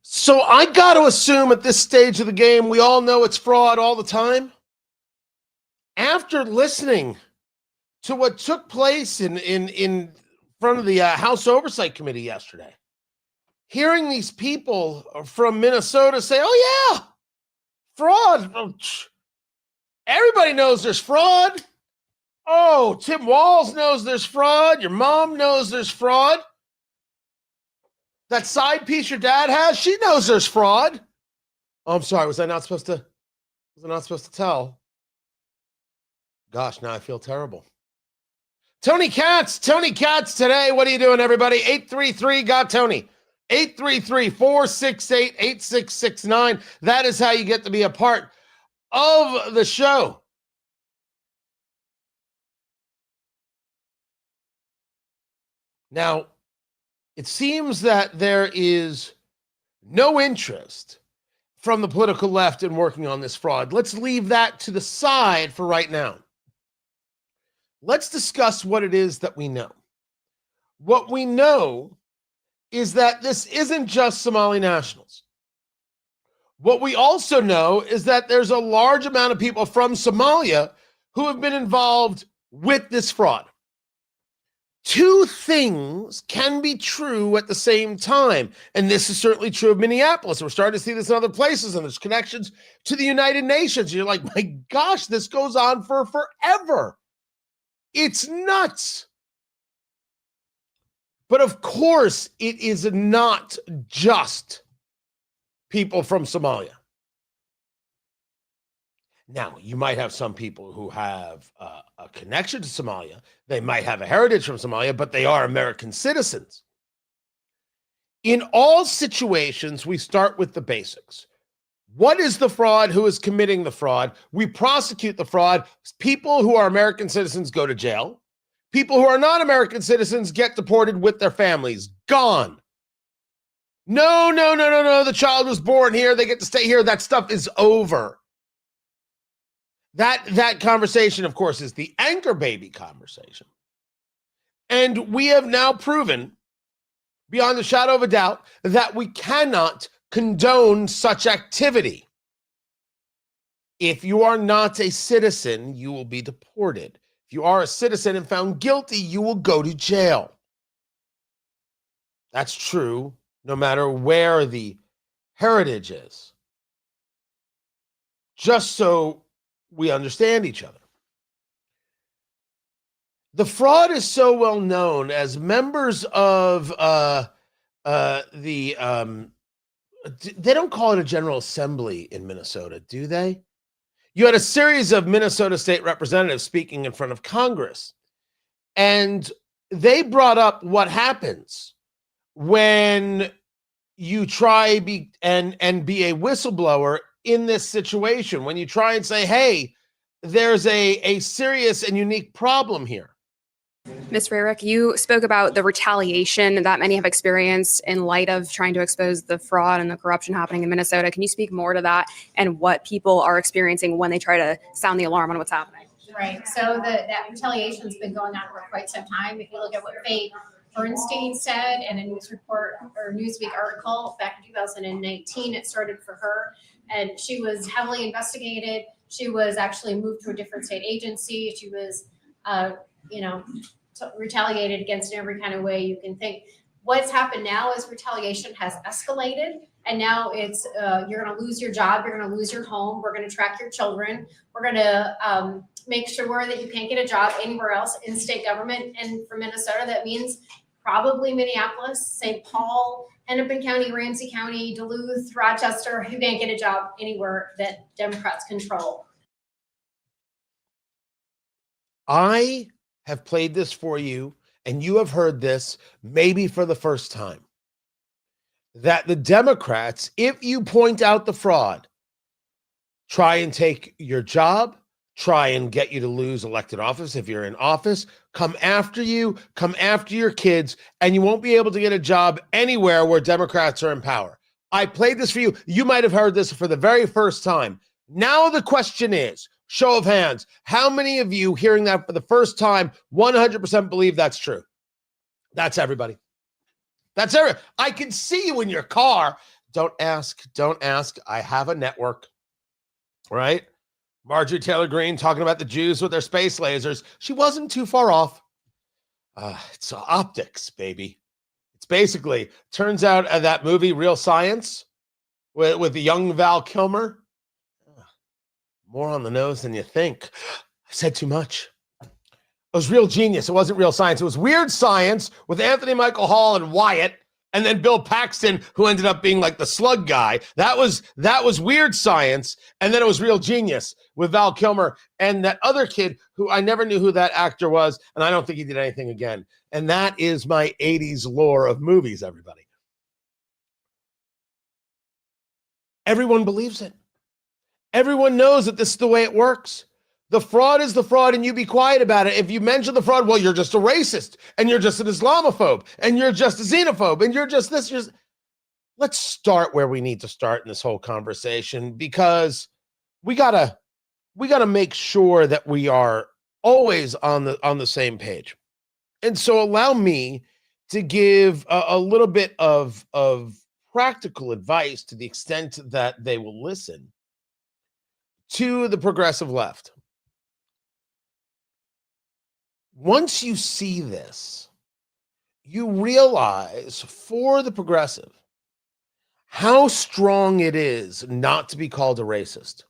So I got to assume at this stage of the game, we all know it's fraud all the time. After listening to what took place in front of the House Oversight Committee yesterday, hearing these people from Minnesota say, "Oh yeah, fraud! Everybody knows there's fraud. Oh, Tim Walz knows there's fraud. Your mom knows there's fraud. That side piece your dad has, she knows there's fraud." Oh, I'm sorry. Was I not supposed to tell? Gosh, now I feel terrible. Tony Katz today. What are you doing, everybody? 833 got Tony. 833-468-8669. That is how you get to be a part of the show. Now, it seems that there is no interest from the political left in working on this fraud. Let's leave that to the side for right now. Let's discuss what it is that we know. What we know is that this isn't just Somali nationals. What we also know is that there's a large amount of people from Somalia who have been involved with this fraud. Two things can be true at the same time. And this is certainly true of Minneapolis. We're starting to see this in other places, and there's connections to the United Nations. You're like, my gosh, this goes on for forever. It's nuts. But of course, it is not just people from Somalia. Now, you might have some people who have a connection to Somalia. They might have a heritage from Somalia, but they are American citizens. In all situations, we start with the basics. What is the fraud? Who is committing the fraud? We prosecute the fraud. People who are American citizens go to jail. People who are not American citizens get deported with their families. Gone. No. The child was born here. They get to stay here. That stuff is over. That conversation, of course, is the anchor baby conversation. And we have now proven, beyond the shadow of a doubt, that we cannot condone such activity. If you are not a citizen, you will be deported. If you are a citizen and found guilty, you will go to jail. That's true no matter where the heritage is. Just so we understand each other. The fraud is so well known as members of they don't call it a General Assembly in Minnesota, do they? You had a series of Minnesota state representatives speaking in front of Congress, and they brought up what happens when you try and be a whistleblower in this situation, when you try and say, hey, there's a serious and unique problem here. Ms. Rarick, you spoke about the retaliation that many have experienced in light of trying to expose the fraud and the corruption happening in Minnesota. Can you speak more to that and what people are experiencing when they try to sound the alarm on what's happening? Right. So that retaliation has been going on for quite some time. If you look at what Faye Bernstein said in a news report or Newsweek article back in 2019, it started for her, and she was heavily investigated. She was actually moved to a different state agency. She was, retaliated against in every kind of way you can think. What's happened now is retaliation has escalated, and now it's you're going to lose your job, you're going to lose your home, we're going to track your children, we're going to make sure that you can't get a job anywhere else in state government. And for Minnesota, that means probably Minneapolis, St. Paul, Hennepin County, Ramsey County, Duluth, Rochester. You can't get a job anywhere that Democrats control. I have played this for you, and you have heard this maybe for the first time, that the Democrats, if you point out the fraud, try and take your job, try and get you to lose elected office if you're in office, come after you, come after your kids, and you won't be able to get a job anywhere where Democrats are in power. I played this for you. You might have heard this for the very first time. Now the question is, show of hands, how many of you hearing that for the first time 100% believe that's true? That's everybody. That's everybody. I can see you in your car Don't ask. Don't ask. I have a network, right? Marjorie Taylor Greene talking about the Jews with their space lasers. She wasn't too far off. It's optics, baby. It's basically, turns out that movie, Real Science, with the young Val Kilmer, more on the nose than you think. I said too much. It was Real Genius. It wasn't Real Science. It was Weird Science with Anthony Michael Hall and Wyatt, and then Bill Paxton, who ended up being like the slug guy. That was Weird Science, and then it was Real Genius with Val Kilmer and that other kid who I never knew who that actor was, and I don't think he did anything again. And that is my 80s lore of movies, everybody. Everyone believes it. Everyone knows that this is the way it works. The fraud is the fraud, and you be quiet about it. If you mention the fraud, well, you're just a racist, and you're just an Islamophobe, and you're just a xenophobe, and you're just this. Let's start where we need to start in this whole conversation, because we gotta make sure that we are always on the same page. And so allow me to give a little bit of practical advice, to the extent that they will listen, to the progressive left. Once you see this, you realize, for the progressive, how strong it is not to be called a racist.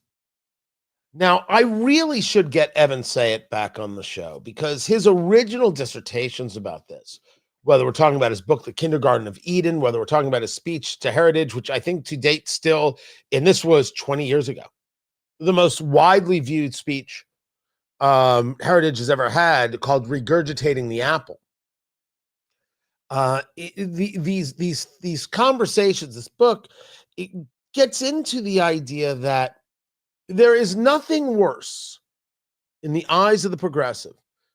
Now, I really should get Evan Sayet back on the show, because his original dissertations about this, whether we're talking about his book, The Kindergarten of Eden, whether we're talking about his speech to Heritage, which I think to date still, and this was 20 years ago, the most widely viewed speech Heritage has ever had, called Regurgitating the Apple. These conversations, this book, it gets into the idea that there is nothing worse in the eyes of the progressive,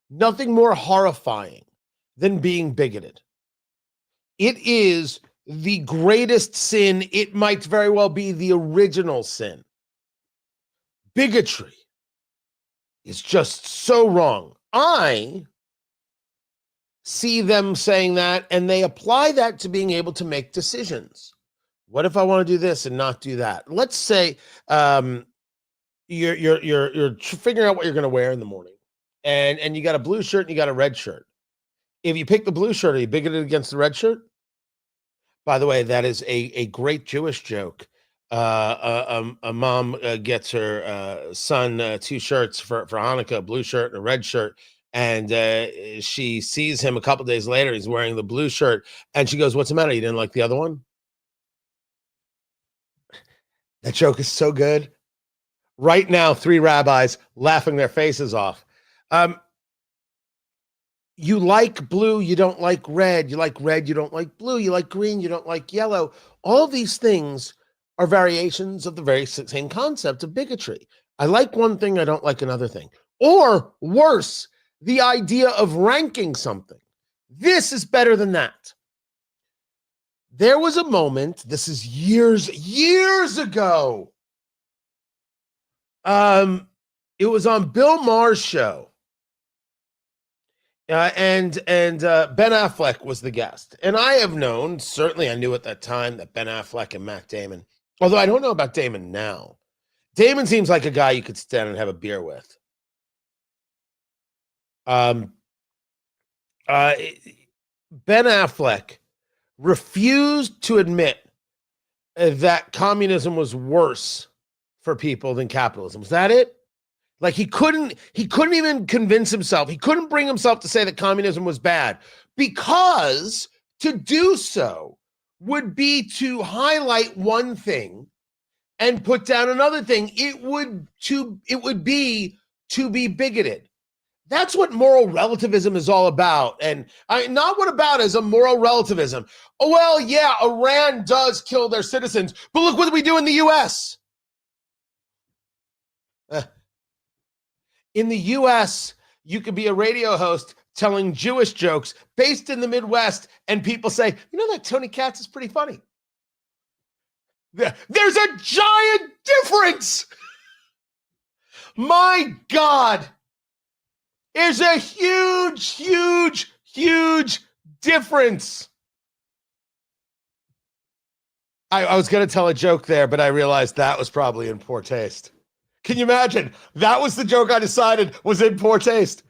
nothing more horrifying than being bigoted. It is the greatest sin. It might very well be the original sin. Bigotry is just so wrong. I see them saying that, and they apply that to being able to make decisions. What if I want to do this and not do that? Let's say you're figuring out what you're going to wear in the morning, and you got a blue shirt and you got a red shirt. If you pick the blue shirt, are you bigoted against the red shirt? By the way, that is a great Jewish joke. A mom gets her son 2 shirts for Hanukkah, a blue shirt and a red shirt. And she sees him a couple days later. He's wearing the blue shirt. And she goes, "What's the matter? You didn't like the other one?" That joke is so good. Right now, 3 rabbis laughing their faces off. You like blue, you don't like red. You like red, you don't like blue. You like green, you don't like yellow. All these things are variations of the very same concept of bigotry. I like one thing, I don't like another thing. Or worse, the idea of ranking something. This is better than that. There was a moment, this is years ago. It was on Bill Maher's show. And Ben Affleck was the guest. And I have known, certainly I knew at that time, that Ben Affleck and Matt Damon, although I don't know about Damon now. Damon seems like a guy you could stand and have a beer with. Ben Affleck refused to admit that communism was worse for people than capitalism. Was that it? Like he couldn't even convince himself. He couldn't bring himself to say that communism was bad, because to do so would be to highlight one thing and put down another thing. It would be to be bigoted. That's what moral relativism is all about. And not what about is a moral relativism. Oh, well, yeah, Iran does kill their citizens, but look what we do in the U.S. In the U.S., you could be a radio host telling Jewish jokes based in the Midwest, and people say, you know, that Tony Katz is pretty funny. There's a giant difference. My God. There's a huge difference. I was going to tell a joke there, but I realized that was probably in poor taste. Can you imagine? That was the joke I decided was in poor taste.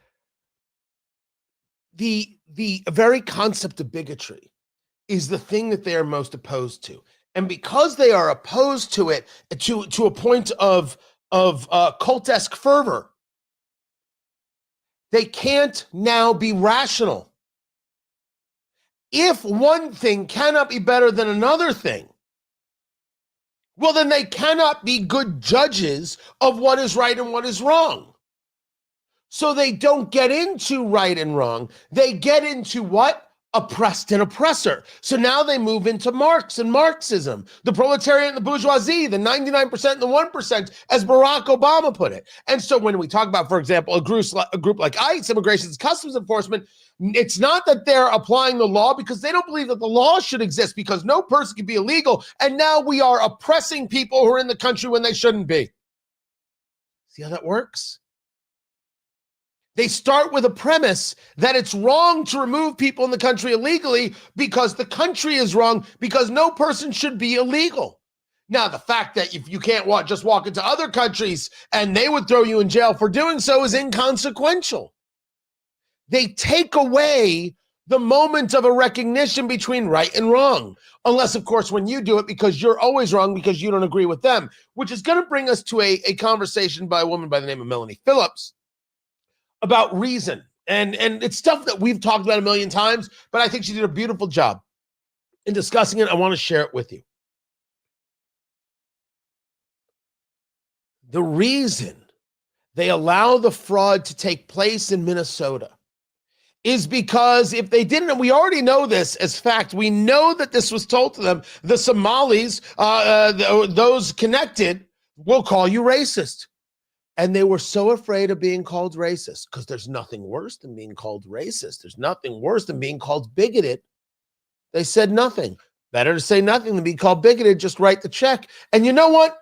The very concept of bigotry is the thing that they are most opposed to. And because they are opposed to it to a point of cult-esque fervor, they can't now be rational. If one thing cannot be better than another thing, well, then they cannot be good judges of what is right and what is wrong. So they don't get into right and wrong. They get into what? Oppressed and oppressor. So now they move into Marx and Marxism, the proletariat and the bourgeoisie, the 99% and the 1%, as Barack Obama put it. And so when we talk about, for example, a group like ICE, Immigration and Customs Enforcement, it's not that they're applying the law because they don't believe that the law should exist because no person can be illegal. And now we are oppressing people who are in the country when they shouldn't be. See how that works? They start with a premise that it's wrong to remove people in the country illegally because the country is wrong because no person should be illegal. Now, the fact that if you can't just walk into other countries and they would throw you in jail for doing so is inconsequential. They take away the moment of a recognition between right and wrong. Unless, of course, when you do it because you're always wrong because you don't agree with them, which is going to bring us to a conversation by a woman by the name of Melanie Phillips about reason. And it's stuff that we've talked about a million times, but I think she did a beautiful job in discussing it. I want to share it with you. The reason they allow the fraud to take place in Minnesota is because if they didn't, and we already know this as fact, we know that this was told to them, the Somalis, those connected, will call you racist. And they were so afraid of being called racist because there's nothing worse than being called racist. There's nothing worse than being called bigoted. They said nothing. Better to say nothing than be called bigoted. Just write the check. And you know what?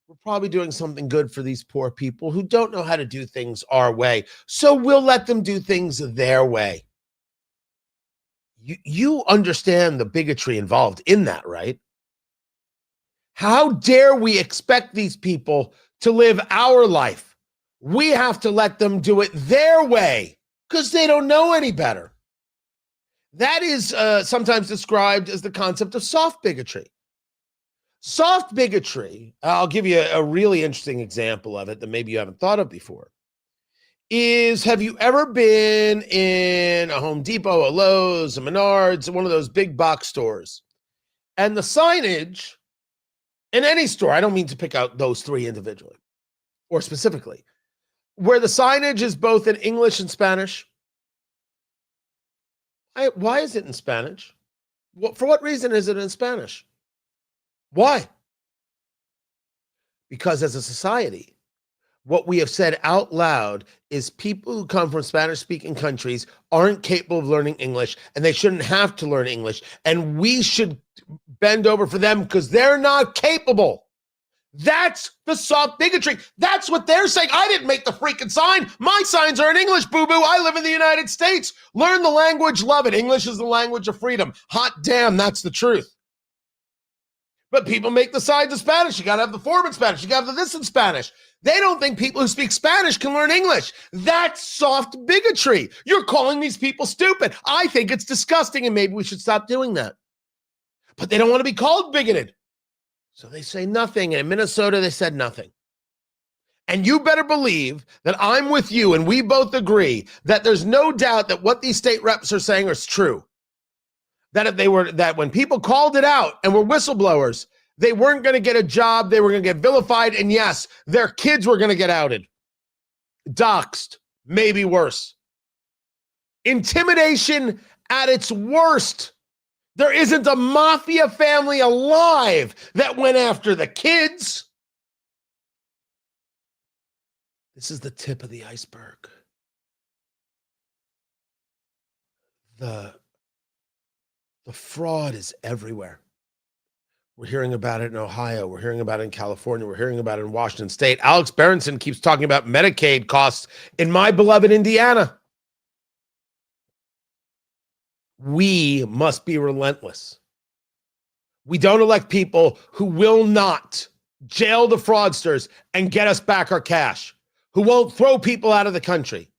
We're probably doing something good for these poor people who don't know how to do things our way. So we'll let them do things their way. You understand the bigotry involved in that, right? How dare we expect these people to live our life? We have to let them do it their way because they don't know any better. That is sometimes described as the concept of soft bigotry. Soft bigotry, I'll give you a really interesting example of it that maybe you haven't thought of before, is have you ever been in a Home Depot, a Lowe's, a Menards, one of those big box stores, and the signage in any store, I don't mean to pick out those three individually or specifically, where the signage is both in English and Spanish? Why is it in Spanish? For what reason is it in Spanish? Why? Because as a society, what we have said out loud is people who come from Spanish-speaking countries aren't capable of learning English, and they shouldn't have to learn English, and we should bend over for them because they're not capable. That's the soft bigotry. That's what they're saying. I didn't make the freaking sign. My signs are in English, boo-boo. I live in the United States. Learn the language, love it. English is the language of freedom. Hot damn, that's the truth. But people make the signs in Spanish. You got to have the form in Spanish. You got to have this in Spanish. They don't think people who speak Spanish can learn English. That's soft bigotry. You're calling these people stupid. I think it's disgusting, and maybe we should stop doing that. But they don't want to be called bigoted. So they say nothing. And in Minnesota, they said nothing. And you better believe that I'm with you, and we both agree that there's no doubt that what these state reps are saying is true. That when people called it out and were whistleblowers, they weren't going to get a job, they were going to get vilified, and yes, their kids were going to get outed, doxxed, maybe worse. Intimidation at its worst. There isn't a mafia family alive that went after the kids. This is the tip of the iceberg. The fraud is everywhere. We're hearing about it in Ohio. We're hearing about it in California. We're hearing about it in Washington State. Alex Berenson keeps talking about Medicaid costs in my beloved Indiana. We must be relentless. We don't elect people who will not jail the fraudsters and get us back our cash, who won't throw people out of the country.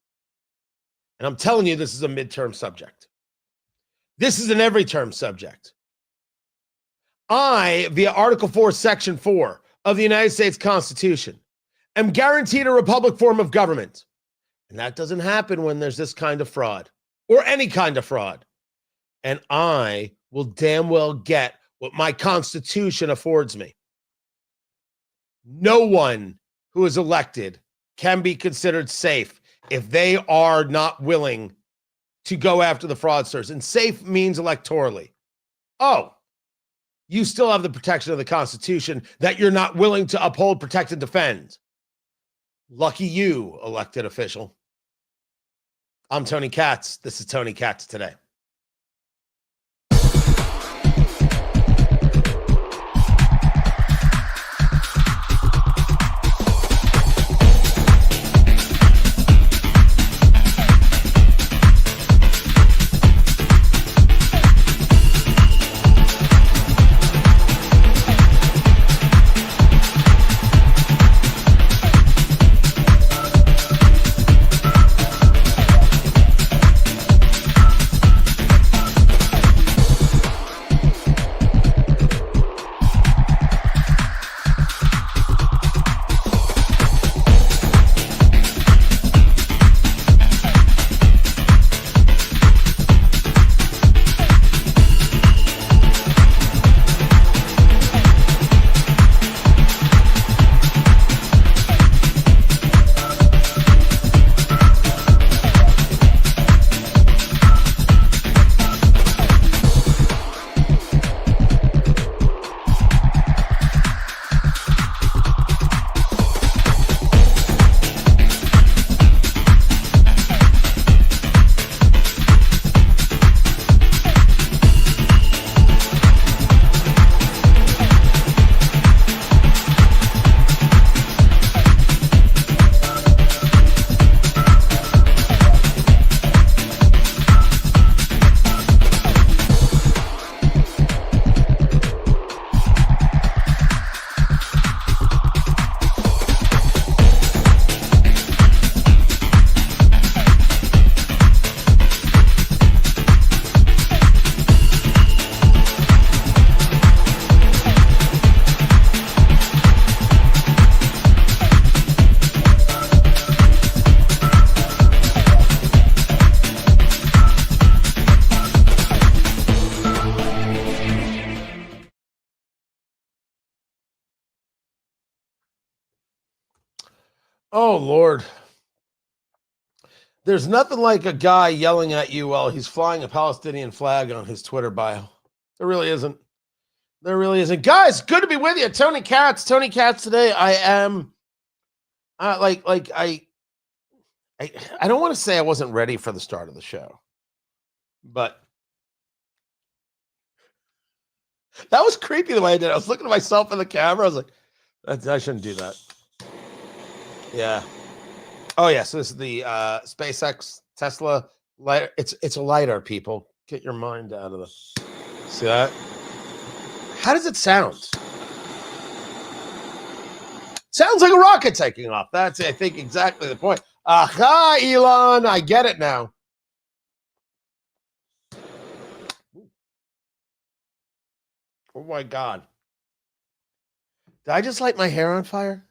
And I'm telling you, this is a midterm subject. This is an every term subject. I, via Article 4, Section 4 of the United States Constitution, am guaranteed a republic form of government. And that doesn't happen when there's this kind of fraud or any kind of fraud. And I will damn well get what my Constitution affords me. No one who is elected can be considered safe if they are not willing to go after the fraudsters. And safe means electorally. Oh, you still have the protection of the Constitution that you're not willing to uphold, protect, and defend. Lucky you, elected official. I'm Tony Katz. This is Tony Katz Today. Oh, Lord. There's nothing like a guy yelling at you while he's flying a Palestinian flag on his Twitter bio. There really isn't. There really isn't. Guys, good to be with you. Tony Katz Today. I am I don't want to say I wasn't ready for the start of the show, but that was creepy the way I did it. I was looking at myself in the camera. I was like, I shouldn't do that. Yeah. Oh, yeah. So this is the SpaceX Tesla lighter. It's a lighter, people. Get your mind out of the... See that? How does it sound? Sounds like a rocket taking off. That's, I think, exactly the point. Aha, Elon. I get it now. Oh, my God. Did I just light my hair on fire?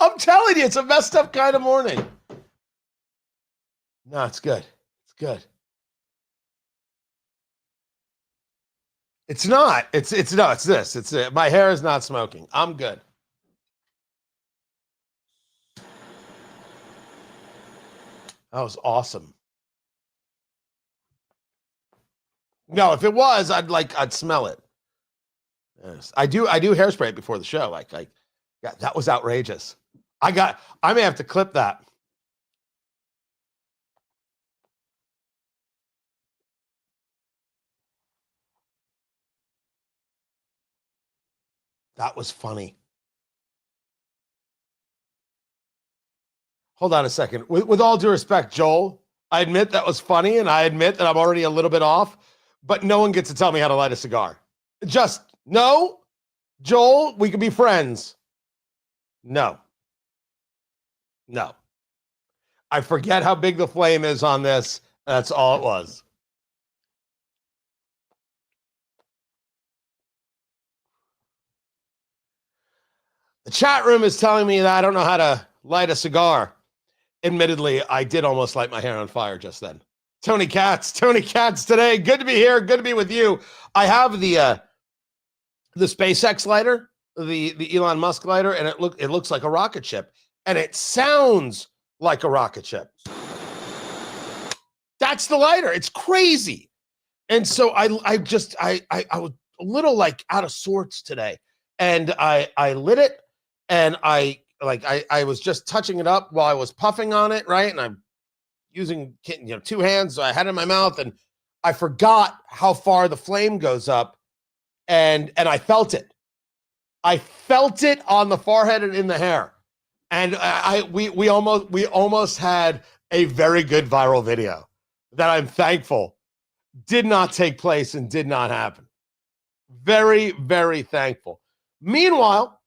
I'm telling you, it's a messed up kind of morning. No, it's good. It's good. It's not. It's this. It's my hair is not smoking. I'm good. That was awesome. No, if it was, I'd smell it. Yes. I do hairspray before the show. Yeah, that was outrageous. I may have to clip that. That was funny. Hold on a second. With all due respect, Joel, I admit that was funny, and I admit that I'm already a little bit off. but no one gets to tell me how to light a cigar. Just no, Joel, we could be friends. No. I forget how big the flame is on this. That's all it was. The chat room is telling me that I don't know how to light a cigar. Admittedly, I did almost light my hair on fire just then. Tony Katz today. Good to be here. Good to be with you. I have the SpaceX lighter, the Elon Musk lighter, and it looks like a rocket ship, and it sounds like a rocket ship. That's the lighter. It's crazy. And so I was a little like out of sorts today, and I lit it, and I was just touching it up while I was puffing on it, right? And I'm using two hands, so I had it in my mouth, and I forgot how far the flame goes up, and I felt it. I felt it on the forehead and in the hair, and we almost had a very good viral video that I'm thankful did not take place and did not happen. Very, very thankful. Meanwhile,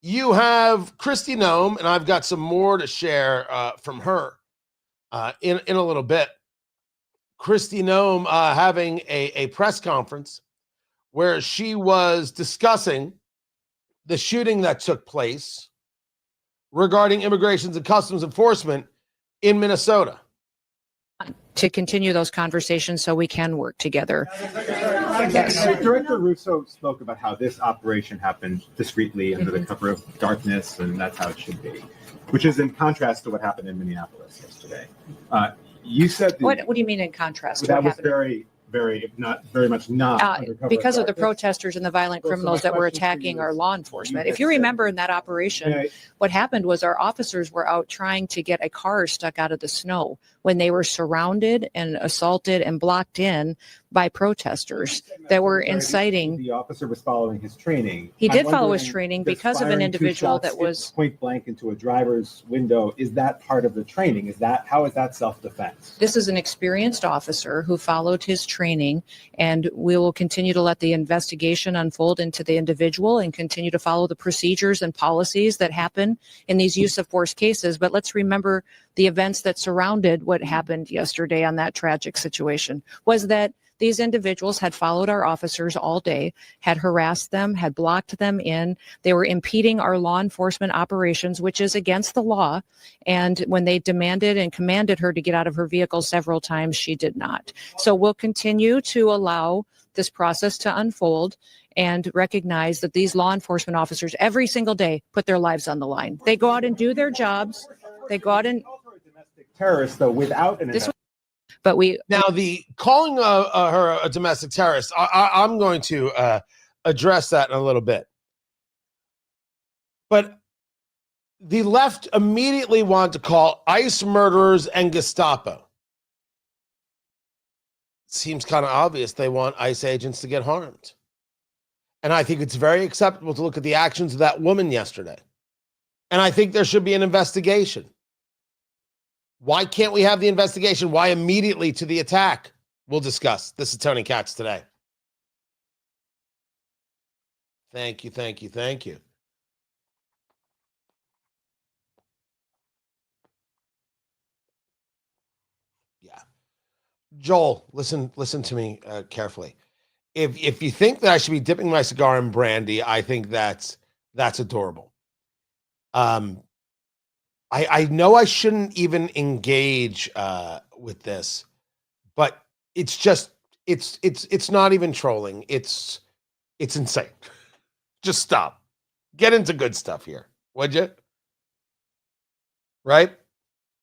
you have Kristi Noem, and I've got some more to share from her in a little bit. Kristi Noem having a press conference where she was discussing the shooting that took place regarding Immigration and Customs Enforcement in Minnesota. To continue those conversations so we can work together. Yes. Director Russo spoke about how this operation happened discreetly under the cover of darkness, and that's how it should be, which is in contrast to what happened in Minneapolis yesterday. You said What do you mean in contrast? That was very, if not very much not because of the protesters and the violent criminals that were attacking our law enforcement. If you remember in that operation, what happened was our officers were out trying to get a car stuck out of the snow when they were surrounded and assaulted and blocked in by protesters that were inciting. The officer was following his training. He did follow his training because of an individual that was point blank into a driver's window. Is that part of the training? How is that self-defense? This is an experienced officer who followed his training, and we will continue to let the investigation unfold into the individual and continue to follow the procedures and policies that happen in these use of force cases. But let's remember the events that surrounded what happened yesterday on that tragic situation was that these individuals had followed our officers all day, had harassed them, had blocked them in. They were impeding our law enforcement operations, which is against the law. And when they demanded and commanded her to get out of her vehicle several times, she did not. So we'll continue to allow this process to unfold and recognize that these law enforcement officers every single day put their lives on the line. They go out and do their jobs. They go out and terrorist, though, without an but we now the calling her a domestic terrorist. I'm going to address that in a little bit, but the left immediately want to call ICE murderers and Gestapo. Seems kind of obvious they want ICE agents to get harmed, and I think it's very acceptable to look at the actions of that woman yesterday, and I think there should be an investigation. Why can't we have the investigation? Why immediately to the attack? We'll discuss. This is Tony Katz today. Thank you. Yeah. Joel, listen to me carefully. If you think that I should be dipping my cigar in brandy, I think that's adorable. I know I shouldn't even engage with this, but it's just it's not even trolling. It's insane. Just stop. Get into good stuff here, would you? Right?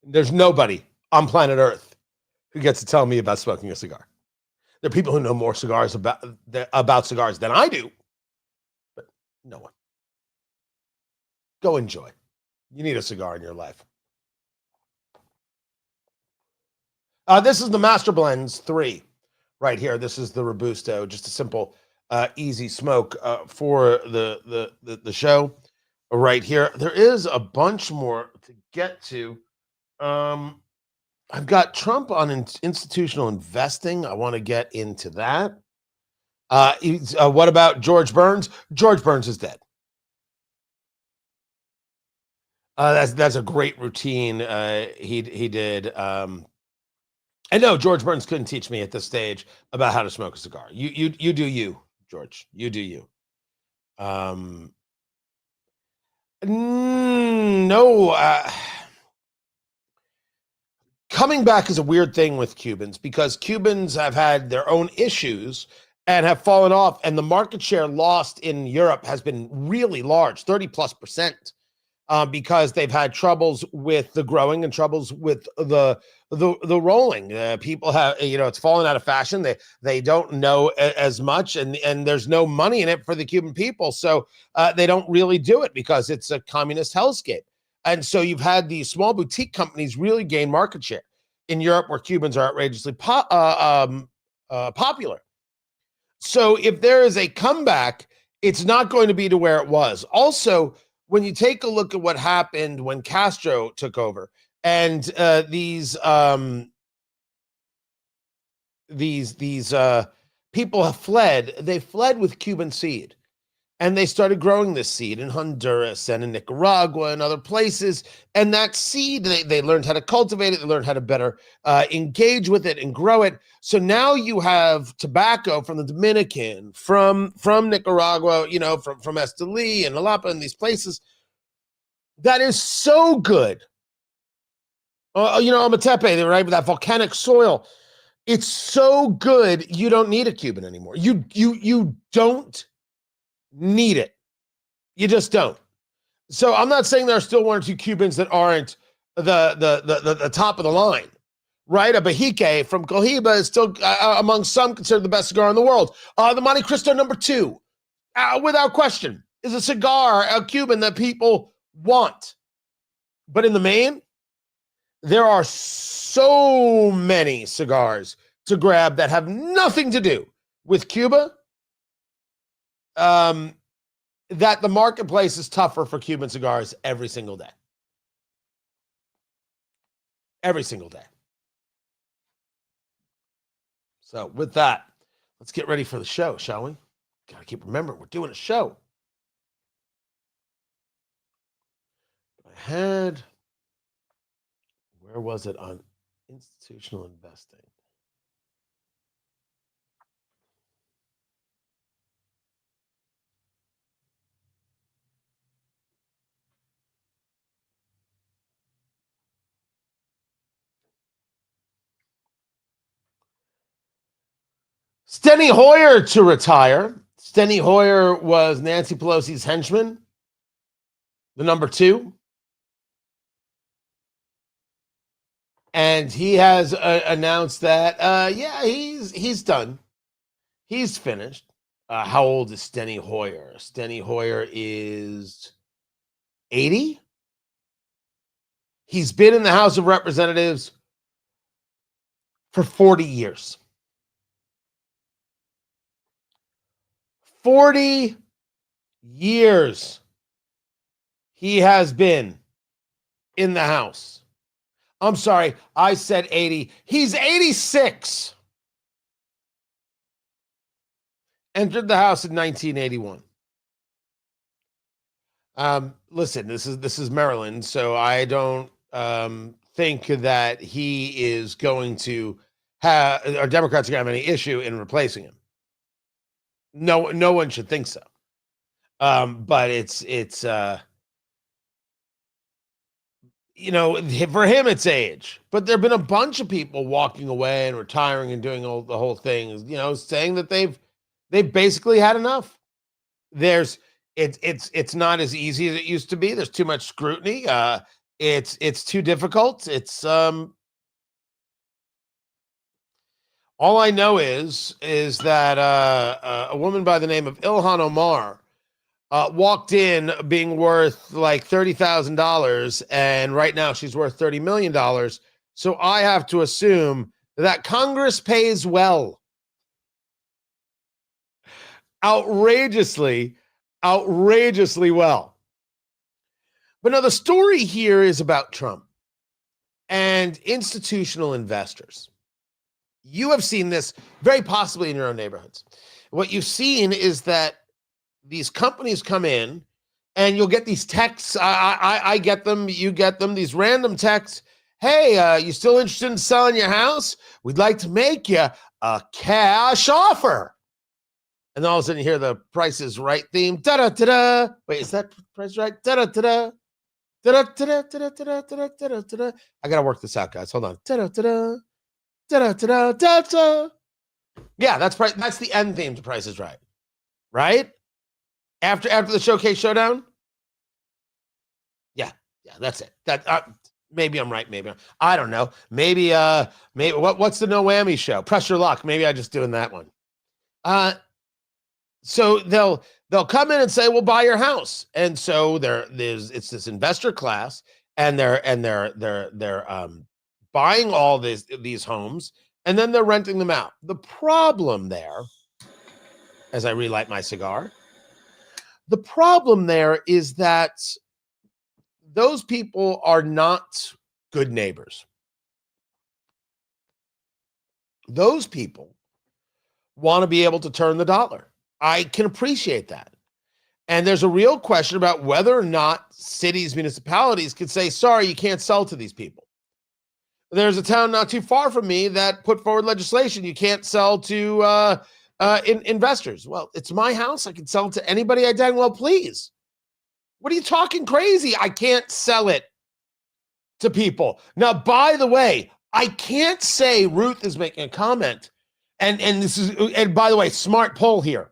There's nobody on planet Earth who gets to tell me about smoking a cigar. There are people who know more cigars about cigars than I do, but no one. Go enjoy. You need a cigar in your life. This is the Master Blends 3 right here. This is the Robusto, just a simple, easy smoke for the show right here. There is a bunch more to get to. I've got Trump on institutional investing. I want to get into that. What about George Burns? George Burns is dead. That's a great routine. He did. I know George Burns couldn't teach me at this stage about how to smoke a cigar. You do you, George. You do you. No. Coming back is a weird thing with Cubans because Cubans have had their own issues and have fallen off, and the market share lost in Europe has been really large, 30+%. Because they've had troubles with the growing and troubles with the rolling. People have, it's fallen out of fashion. They don't know as much, and there's no money in it for the Cuban people, so they don't really do it because it's a communist hellscape. And so you've had these small boutique companies really gain market share in Europe, where Cubans are outrageously popular. So if there is a comeback, it's not going to be to where it was. Also, when you take a look at what happened when Castro took over, and these people have fled, they fled with Cuban seed, and they started growing this seed in Honduras and in Nicaragua and other places. And that seed, they learned how to cultivate it. They learned how to better engage with it and grow it. So now you have tobacco from the Dominican, from Nicaragua, from Esteli and Jalapa and these places. That is so good. Ometepe, right? With that volcanic soil. It's so good, you don't need a Cuban anymore. You don't need it. You just don't. So I'm not saying there are still one or two Cubans that aren't the top of the line, right? A Bahique from Cohiba is still among some considered the best cigar in the world. The Monte Cristo #2, without question, is a cigar, a Cuban that people want. But in the main, there are so many cigars to grab that have nothing to do with Cuba, that the marketplace is tougher for Cuban cigars every single day. Every single day. So with that, let's get ready for the show, shall we? Got to keep remembering, we're doing a show. Where was it on institutional investing? Steny Hoyer to retire. Steny Hoyer was Nancy Pelosi's henchman, the #2. And he has announced that, he's done. He's finished. How old is Steny Hoyer? Steny Hoyer is 80. He's been in the House of Representatives for 40 years. 40 years he has been in the House. I'm sorry, I said 80. He's 86. Entered the House in 1981. Listen, this is Maryland, so I don't think that he is going to have, or Democrats are going to have any issue in replacing him. No one should think so. But it's for him, it's age. But there have been a bunch of people walking away and retiring and doing the whole thing, saying that they've basically had enough. It's not as easy as it used to be. There's too much scrutiny. It's too difficult. It's all I know is that a woman by the name of Ilhan Omar walked in being worth like $30,000, and right now she's worth $30 million. So I have to assume that Congress pays well. Outrageously well. But now the story here is about Trump. and institutional investors. You have seen this very possibly in your own neighborhoods. What you've seen is that these companies come in and you'll get these texts. I get them, you get them, these random texts. Hey, you still interested in selling your house? We'd like to make you a cash offer. And then all of a sudden you hear the Price is Right theme. Da-da-da-da. Wait, is that Price is Right? Da-da-da-da. Da-da-da-da-da-da-da-da-da-da. I got to work this out, guys. Hold on. Da-da-da-da. Da-da-da-da-da. Yeah, that's the end theme to Price is Right. Right? After the Showcase Showdown? Yeah, that's it. That maybe I'm right, maybe I don't know. Maybe what's the No Whammy show? Press Your Luck. Maybe I'm just doing that one. So they'll come in and say, "We'll buy your house." And so it's this investor class, and they're buying all these homes, and then they're renting them out. The problem there, as I relight my cigar, the problem there is that those people are not good neighbors. Those people want to be able to turn the dollar. I can appreciate that. And there's a real question about whether or not cities, municipalities could say, sorry, you can't sell to these people. There's a town not too far from me that put forward legislation. You can't sell to investors. Well, it's my house. I can sell it to anybody I dang well please. What are you talking crazy? I can't sell it to people. Now, by the way, I can't say Ruth is making a comment. And by the way, smart poll here.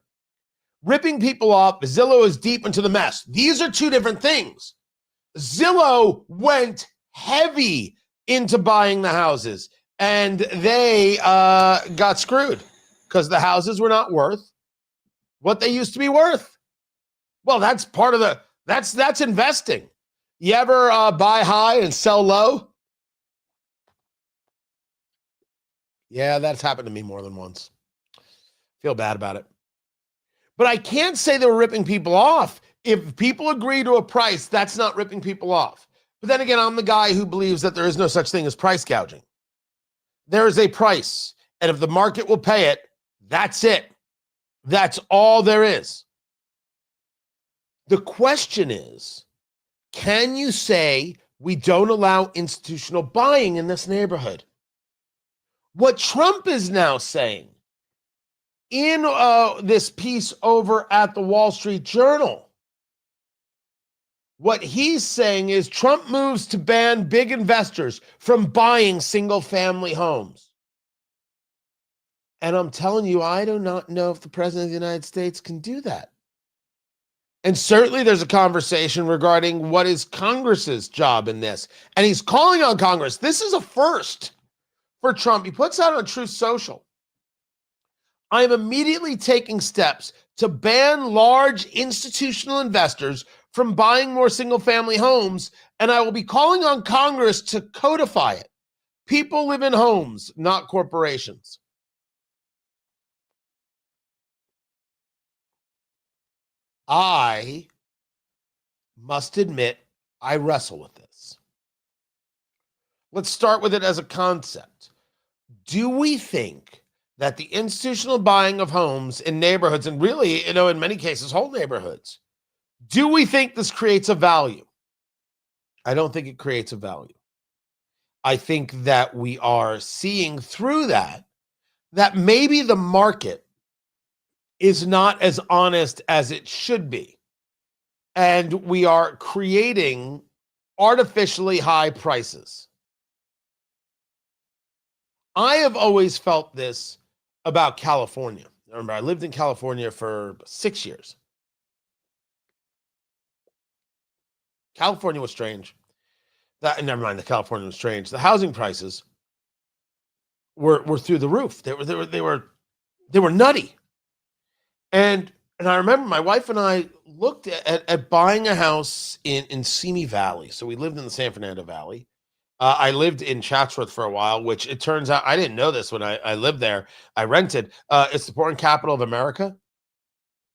Ripping people off, Zillow is deep into the mess. These are two different things. Zillow went heavy into buying the houses, and they got screwed because the houses were not worth what they used to be worth. Well, that's part of that's investing. You ever buy high and sell low? Yeah, that's happened to me more than once. Feel bad about it. But I can't say they were ripping people off. If people agree to a price, that's not ripping people off. But then again, I'm the guy who believes that there is no such thing as price gouging. There is a price, and if the market will pay it, that's it. That's all there is. The question is, can you say we don't allow institutional buying in this neighborhood? What Trump is now saying in this piece over at the Wall Street Journal, what he's saying is Trump moves to ban big investors from buying single-family homes. And I'm telling you, I do not know if the President of the United States can do that. And certainly there's a conversation regarding what is Congress's job in this. And he's calling on Congress. This is a first for Trump. He puts out on Truth Social, I am immediately taking steps to ban large institutional investors from buying more single-family homes, and I will be calling on Congress to codify it. People live in homes, not corporations. I must admit, I wrestle with this. Let's start with it as a concept. Do we think that the institutional buying of homes in neighborhoods, and really, in many cases, whole neighborhoods, do we think this creates a value? I don't think it creates a value. I think that we are seeing through that maybe the market is not as honest as it should be. And we are creating artificially high prices. I have always felt this about California. Remember, I lived in California for 6 years. California was strange. Never mind, the California was strange. The housing prices were through the roof. They were nutty. And I remember my wife and I looked at buying a house in Simi Valley. So we lived in the San Fernando Valley. I lived in Chatsworth for a while, which it turns out, I didn't know this when I lived there. I rented. It's the porn capital of America.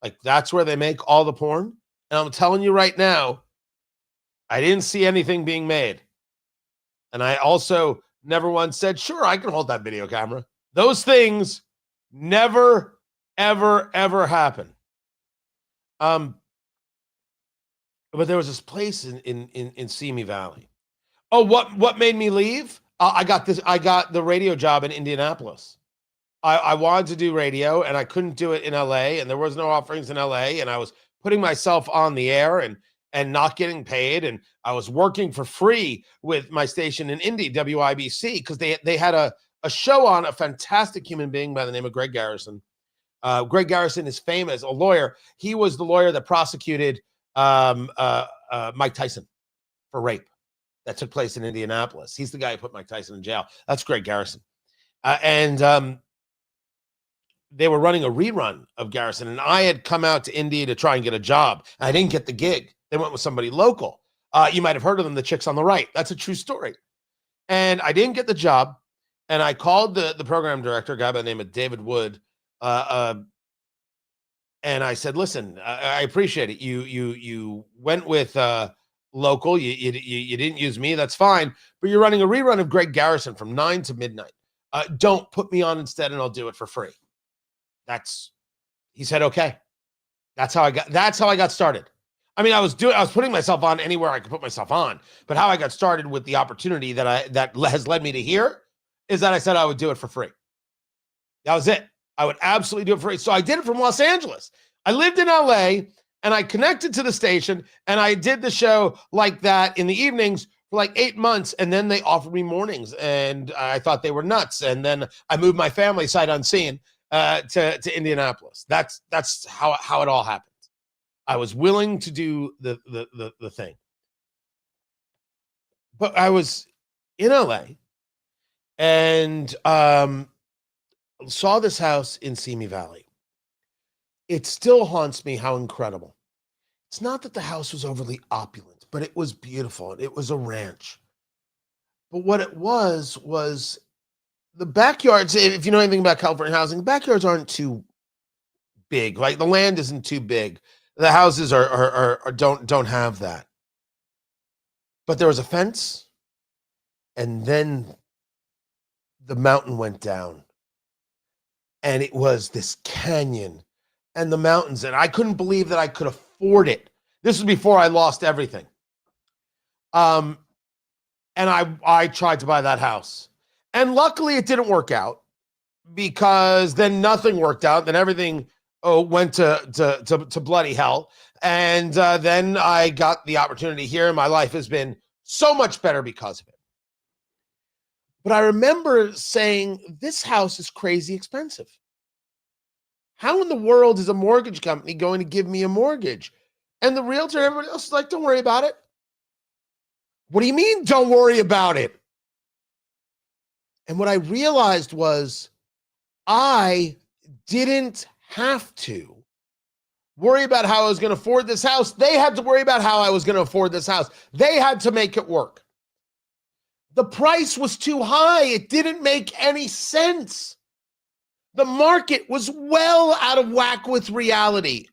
Like, that's where they make all the porn. And I'm telling you right now, I didn't see anything being made. And I also never once said, sure, I can hold that video camera. Those things never, ever, ever happen. But there was this place in Simi Valley. Oh, what made me leave? I got the radio job in Indianapolis. I wanted to do radio and I couldn't do it in LA, and there was no offerings in LA, and I was putting myself on the air and not getting paid, and I was working for free with my station in Indy, WIBC, because they had a show on a fantastic human being by the name of Greg Garrison. Greg Garrison is famous, a lawyer. He was the lawyer that prosecuted Mike Tyson for rape that took place in Indianapolis. He's the guy who put Mike Tyson in jail. That's Greg Garrison. And they were running a rerun of Garrison, and I had come out to Indy to try and get a job. I didn't get the gig. They went with somebody local. You might have heard of them, the Chicks on the Right. That's a true story. And I didn't get the job, and I called the program director, a guy by the name of David Wood, and I said, listen, I appreciate it. You went with local. You didn't use me. That's fine. But you're running a rerun of Greg Garrison from 9 to midnight. Don't put me on instead, and I'll do it for free. He said, okay. That's how I got started. I mean, I was putting myself on anywhere I could put myself on, but how I got started with the opportunity that has led me to here is that I said I would do it for free. That was it. I would absolutely do it for free. So I did it from Los Angeles. I lived in LA and I connected to the station and I did the show like that in the evenings for like 8 months. And then they offered me mornings and I thought they were nuts. And then I moved my family sight unseen to Indianapolis. That's how it all happened. I was willing to do the thing. But I was in LA and saw this house in Simi Valley. It still haunts me how incredible. It's not that the house was overly opulent, but it was beautiful. It was a ranch. But what it was the backyards, if you know anything about California housing, the backyards aren't too big. Like the land isn't too big. The houses don't have that. But there was a fence, and then the mountain went down. And it was this canyon and the mountains, and I couldn't believe that I could afford it. This was before I lost everything. And I tried to buy that house. And luckily it didn't work out because then nothing worked out. Then everything went to bloody hell. And then I got the opportunity here, and my life has been so much better because of it. But I remember saying, this house is crazy expensive. How in the world is a mortgage company going to give me a mortgage? And the realtor and everybody else is like, don't worry about it. What do you mean, don't worry about it? And what I realized was I didn't have to worry about how I was going to afford this house. They had to worry about how I was going to afford this house. They had to make it work. The price was too high. It didn't make any sense. The market was well out of whack with reality.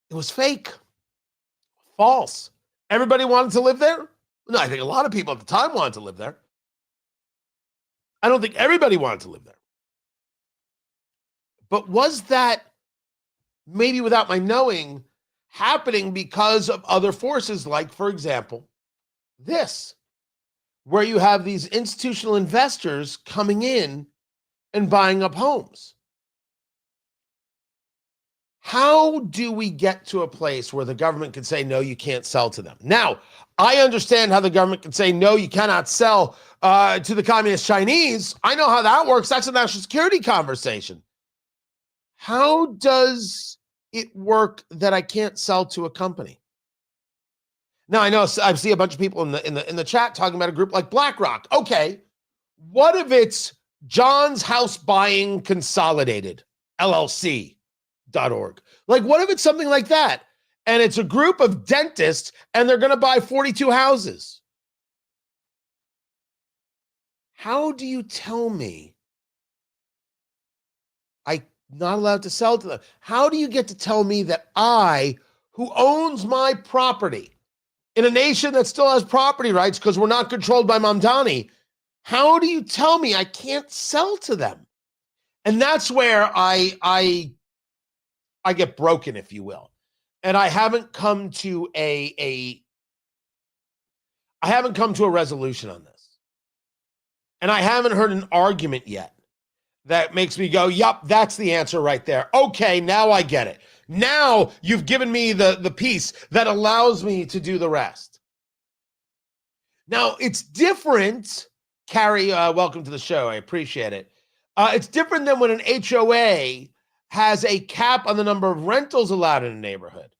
It was fake, false. Everybody wanted to live there? No, I think a lot of people at the time wanted to live there. I don't think everybody wanted to live there. But was that, maybe without my knowing, happening because of other forces, like, for example, this, where you have these institutional investors coming in and buying up homes? How do we get to a place where the government can say, no, you can't sell to them? Now, I understand how the government can say, no, you cannot sell to the communist Chinese. I know how that works. That's a national security conversation. How does it work that I can't sell to a company? Now, I know I see a bunch of people in the chat talking about a group like BlackRock. Okay, what if it's John's House Buying Consolidated, LLC.org? Like, what if it's something like that? And it's a group of dentists, and they're going to buy 42 houses. How do you tell me I'm not allowed to sell to them? How do you get to tell me that I, who owns my property, in a nation that still has property rights because we're not controlled by Mamdani, how do you tell me I can't sell to them? And that's where I get broken, if you will. And I haven't come to a resolution on this. And I haven't heard an argument yet that makes me go, yup, that's the answer right there. Okay, now I get it. Now you've given me the piece that allows me to do the rest. Now, it's different. Carrie, welcome to the show. I appreciate it. It's different than when an HOA has a cap on the number of rentals allowed in a neighborhood,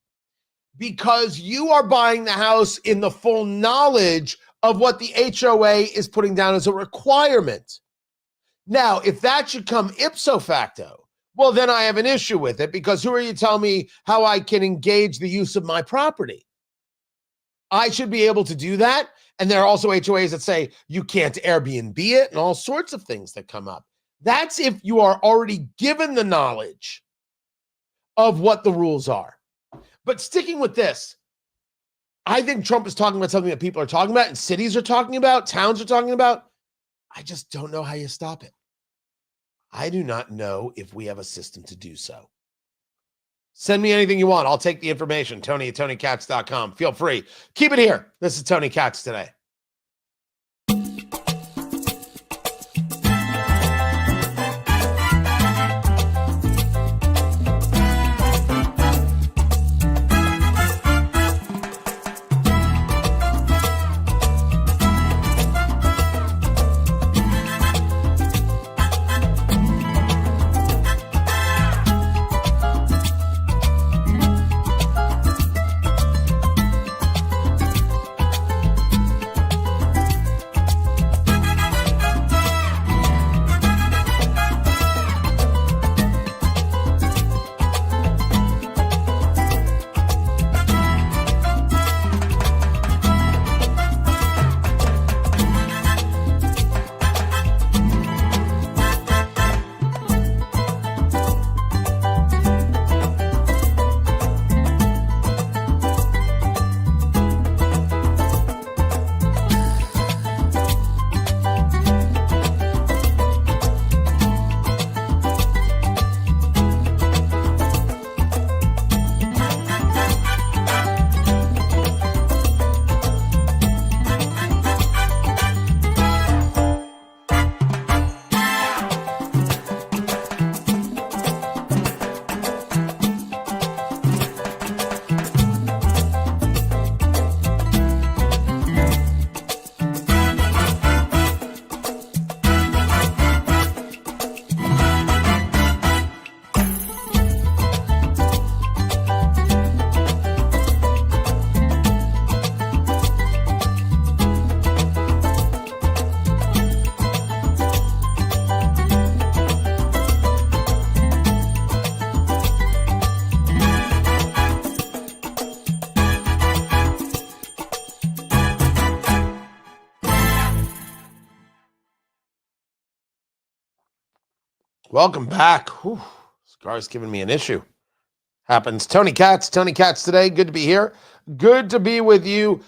because you are buying the house in the full knowledge of what the HOA is putting down as a requirement. Now, if that should come ipso facto, well, then I have an issue with it, because who are you telling me how I can engage the use of my property? I should be able to do that. And there are also HOAs that say you can't Airbnb it and all sorts of things that come up. That's if you are already given the knowledge of what the rules are. But sticking with this, I think Trump is talking about something that people are talking about and cities are talking about, towns are talking about. I just don't know how you stop it. I do not know if we have a system to do so. Send me anything you want. I'll take the information. Tony@TonyKatz.com. Feel free. Keep it here. This is Tony Katz Today. Welcome back. Whew, Scar's giving me an issue. Happens. Tony Katz Today. Good to be here. Good to be with you.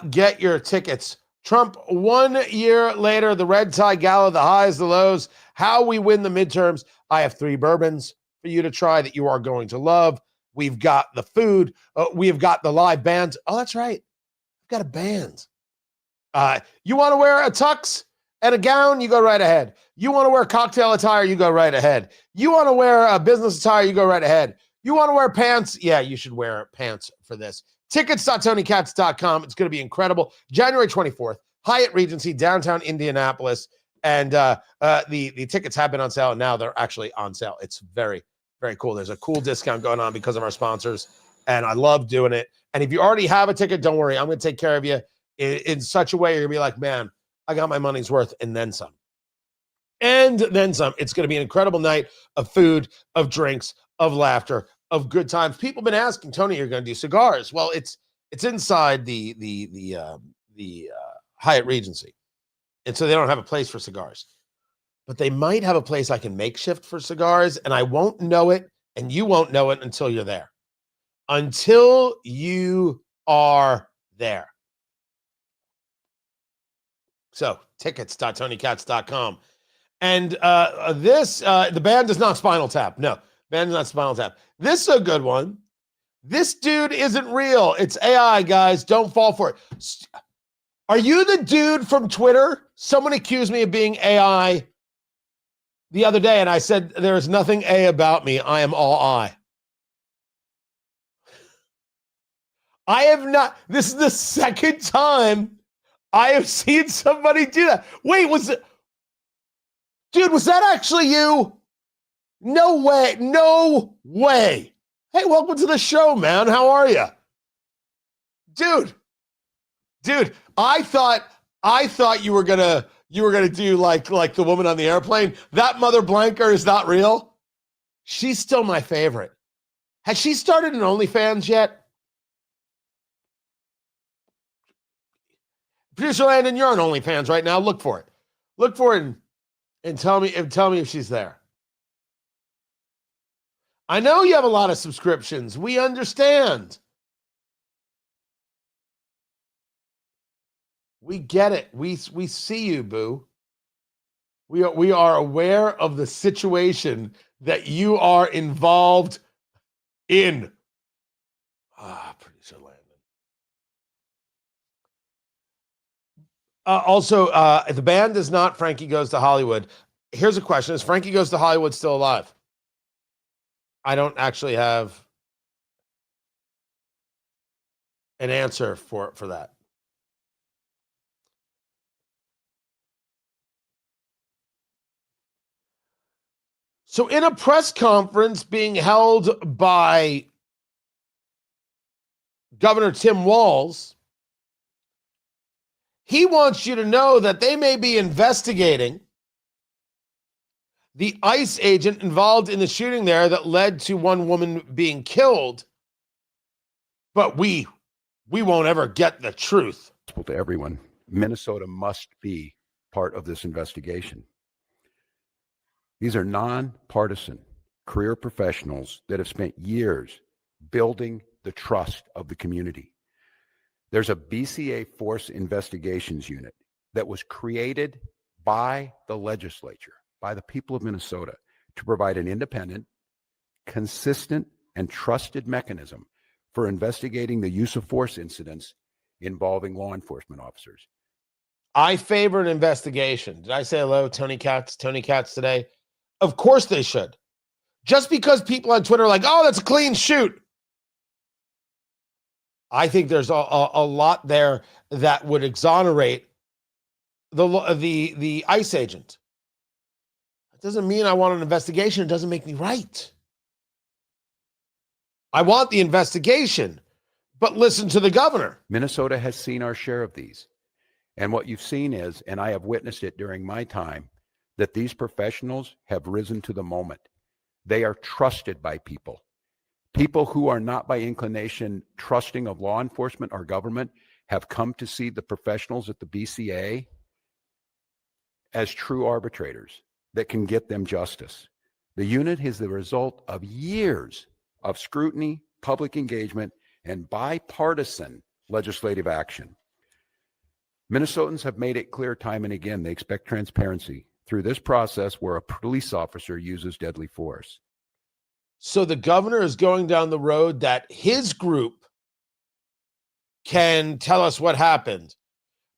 Get your tickets. Trump 1 year later, the red tie gala, the highs, the lows, how we win the midterms. I have 3 bourbons for you to try that you are going to love. We've got the food. We have got the live bands. Oh, that's right. I've got a band. You want to wear a tux and a gown? You go right ahead. You want to wear cocktail attire? You go right ahead. You want to wear a business attire? You go right ahead. You want to wear pants? Yeah, you should wear pants for this. Tickets.TonyKatz.com. It's going to be incredible. January 24th, Hyatt Regency, downtown Indianapolis. And the tickets have been on sale, and now they're actually on sale. It's very, very cool. There's a cool discount going on because of our sponsors, and I love doing it. And if you already have a ticket, don't worry. I'm going to take care of you in such a way you're going to be like, man, I got my money's worth and then some. And then some. It's going to be an incredible night of food, of drinks, of laughter, of good times. People have been asking, Tony, you're going to do cigars. Well, it's inside the Hyatt Regency. And so they don't have a place for cigars. But they might have a place I can makeshift for cigars, and I won't know it, and you won't know it until you're there. Until you are there. So tickets.tonykatz.com. And the band is not Spinal Tap. No, band is not Spinal Tap. This is a good one. This dude isn't real. It's AI, guys. Don't fall for it. Are you the dude from Twitter? Someone accused me of being AI the other day, and I said, there is nothing A about me. I am all I. I have not. This is the second time I have seen somebody do that. Wait, dude, was that actually you? No way. No way. Hey, welcome to the show, man. How are you? Dude, I thought you were gonna do like the woman on the airplane. That mother blanker is not real. She's still my favorite. Has she started an OnlyFans yet? Producer Landon, you're on OnlyFans right now. Look for it. Look for it and tell me if she's there. I know you have a lot of subscriptions. We understand. We get it. We see you, boo. We are aware of the situation that you are involved in. Producer Landon. Also, the band is not Frankie Goes to Hollywood. Here's a question. Is Frankie Goes to Hollywood still alive? I don't actually have an answer for that. So in a press conference being held by Governor Tim Walz, he wants you to know that they may be investigating the ICE agent involved in the shooting there that led to one woman being killed. But we won't ever get the truth. To everyone, Minnesota must be part of this investigation. These are nonpartisan career professionals that have spent years building the trust of the community. There's a BCA Force Investigations Unit that was created by the legislature, by the people of Minnesota, to provide an independent, consistent, and trusted mechanism for investigating the use of force incidents involving law enforcement officers. I favor an investigation. Did I say hello, Tony Katz? Tony Katz today? Of course they should. Just because people on Twitter are like, oh, that's a clean shoot. I think there's a lot there that would exonerate the ICE agent. It doesn't mean I want an investigation. It doesn't make me right. I want the investigation, but listen to the governor. Minnesota has seen our share of these. And what you've seen is, and I have witnessed it during my time, that these professionals have risen to the moment. They are trusted by people. People who are not by inclination trusting of law enforcement or government have come to see the professionals at the BCA as true arbitrators that can get them justice. The unit is the result of years of scrutiny, public engagement, and bipartisan legislative action. Minnesotans have made it clear time and again they expect transparency through this process where a police officer uses deadly force. So the governor is going down the road that his group can tell us what happened.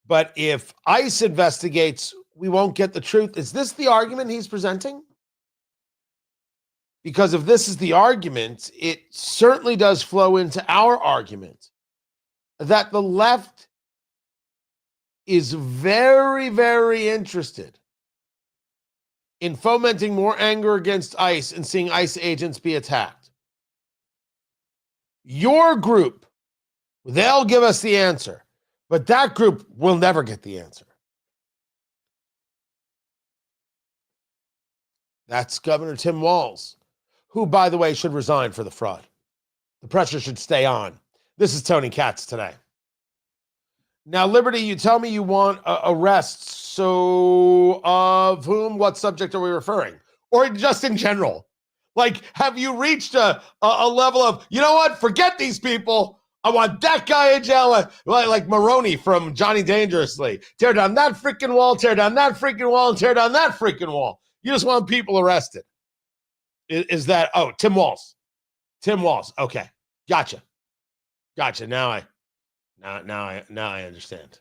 But if ICE investigates, we won't get the truth. Is this the argument he's presenting? Because if this is the argument, it certainly does flow into our argument that the left is very, very interested in fomenting more anger against ICE and seeing ICE agents be attacked. Your group, they'll give us the answer, but that group will never get the answer. That's Governor Tim Walz, who, by the way, should resign for the fraud. The pressure should stay on. This is Tony Katz today. Now, Liberty, you tell me you want arrests. So of whom? What subject are we referring? Or just in general? Like, have you reached a level of, you know what? Forget these people. I want that guy in jail, like Maroney from Johnny Dangerously. Tear down that freaking wall, tear down that freaking wall, and tear down that freaking wall. You just want people arrested. Is that, Tim Walz. Tim Walz. Okay. Gotcha. Now I understand.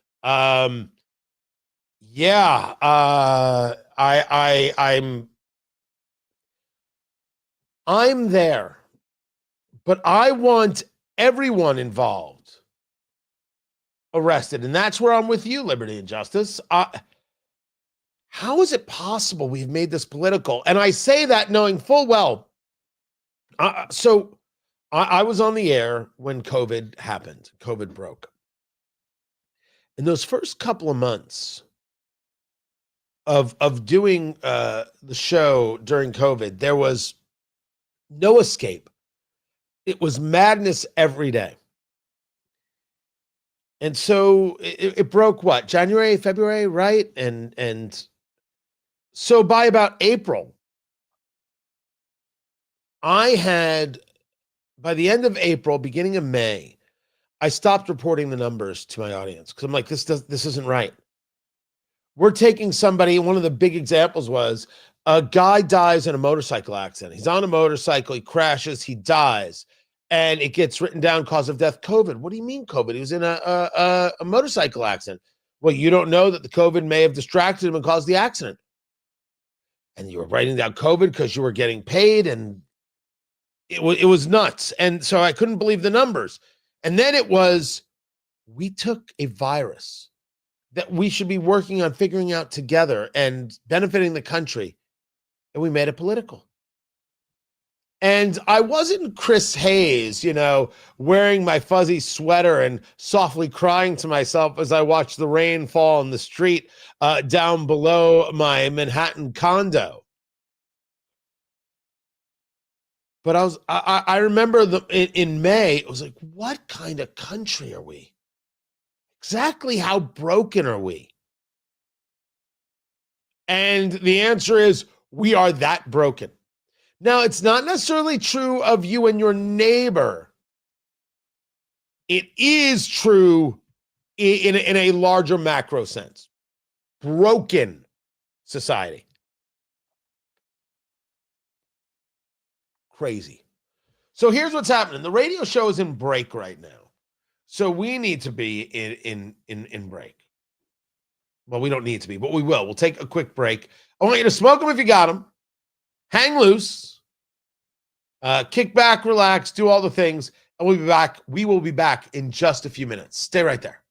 Yeah. I'm there, but I want everyone involved arrested. And that's where I'm with you, Liberty and Justice. How is it possible we've made this political? And I say that knowing full well. So I was on the air when COVID happened. COVID broke. In those first couple of months of doing the show during COVID, there was no escape. It was madness every day. And so it broke what? January, February, right? And so by about April, by the end of April, beginning of May, I stopped reporting the numbers to my audience because I'm like, this isn't right. We're taking somebody, one of the big examples was a guy dies in a motorcycle accident. He's on a motorcycle, he crashes, he dies, and it gets written down cause of death, COVID. What do you mean COVID? He was in a motorcycle accident. Well, you don't know that the COVID may have distracted him and caused the accident. And you were writing down COVID because you were getting paid, and it was nuts. And so I couldn't believe the numbers. And then it was, we took a virus that we should be working on figuring out together and benefiting the country, and we made it political. And I wasn't Chris Hayes, wearing my fuzzy sweater and softly crying to myself as I watched the rain fall in the street down below my Manhattan condo. But I remember in May, it was like, what kind of country are we? Exactly how broken are we? And the answer is, we are that broken. Now, it's not necessarily true of you and your neighbor. It is true in a larger macro sense. Broken society. Crazy. So here's what's happening. The radio show is in break right now. So we need to be in break. Well, we don't need to be, but we will. We'll take a quick break. I want you to smoke them if you got them. Hang loose. Kick back, relax, do all the things, and we'll be back. We will be back in just a few minutes. Stay right there.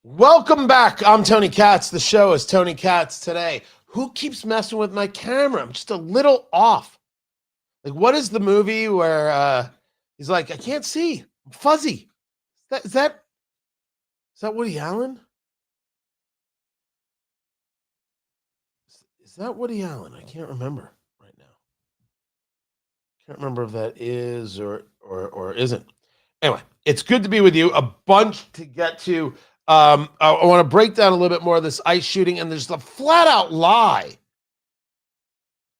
Welcome back. I'm Tony Katz. The show is Tony Katz Today. Who keeps messing with my camera? I'm just a little off. Like, what is the movie where he's like, I can't see. I'm fuzzy. Is that Woody Allen? Is that Woody Allen? I can't remember right now. Can't remember if that is or isn't. Anyway, it's good to be with you. A bunch to get to. I want to break down a little bit more of this ICE shooting, and there's the flat out lie.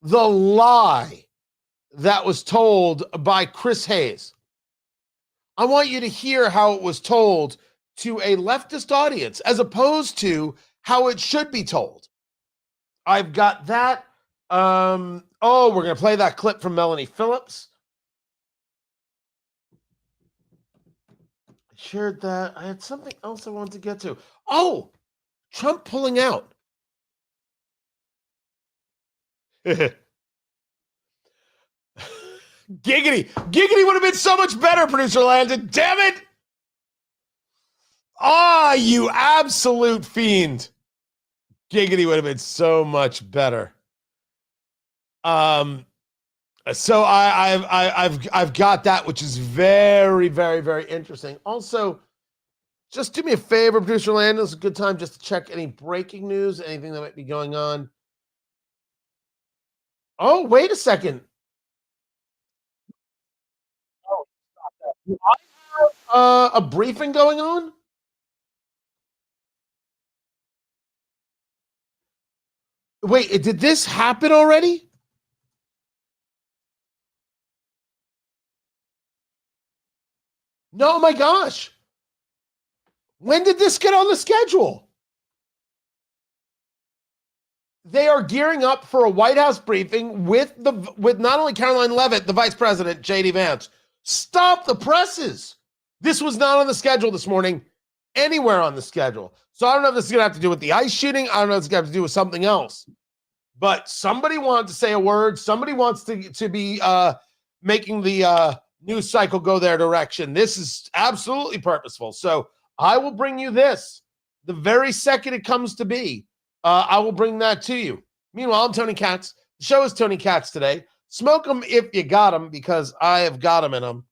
The lie that was told by Chris Hayes. I want you to hear how it was told to a leftist audience as opposed to how it should be told. I've got that. We're going to play that clip from Melanie Phillips. I shared that. I had something else I wanted to get to. Oh, Trump pulling out. Giggity. Giggity would have been so much better, producer Landon. Damn it. Ah, you absolute fiend. Giggity would have been so much better. So I've got that, which is very, very, very interesting. Also, just do me a favor, producer Landon. It's a good time just to check any breaking news, anything that might be going on. Oh, wait a second. Oh, stop that. Do I have a briefing going on? Wait, did this happen already? No, my gosh. When did this get on the schedule? They are gearing up for a White House briefing with not only Caroline Leavitt, the vice president, J.D. Vance. Stop the presses. This was not on the schedule this morning, anywhere on the schedule. So I don't know if this is going to have to do with the ICE shooting. I don't know if it's going to have to do with something else. But somebody wanted to say a word. Somebody wants to be making the news cycle go their direction. This is absolutely purposeful. So I will bring you this the very second it comes to be. I will bring that to you. Meanwhile, I'm Tony Katz. The show is Tony Katz Today. Smoke them if you got them, because I have got them in them.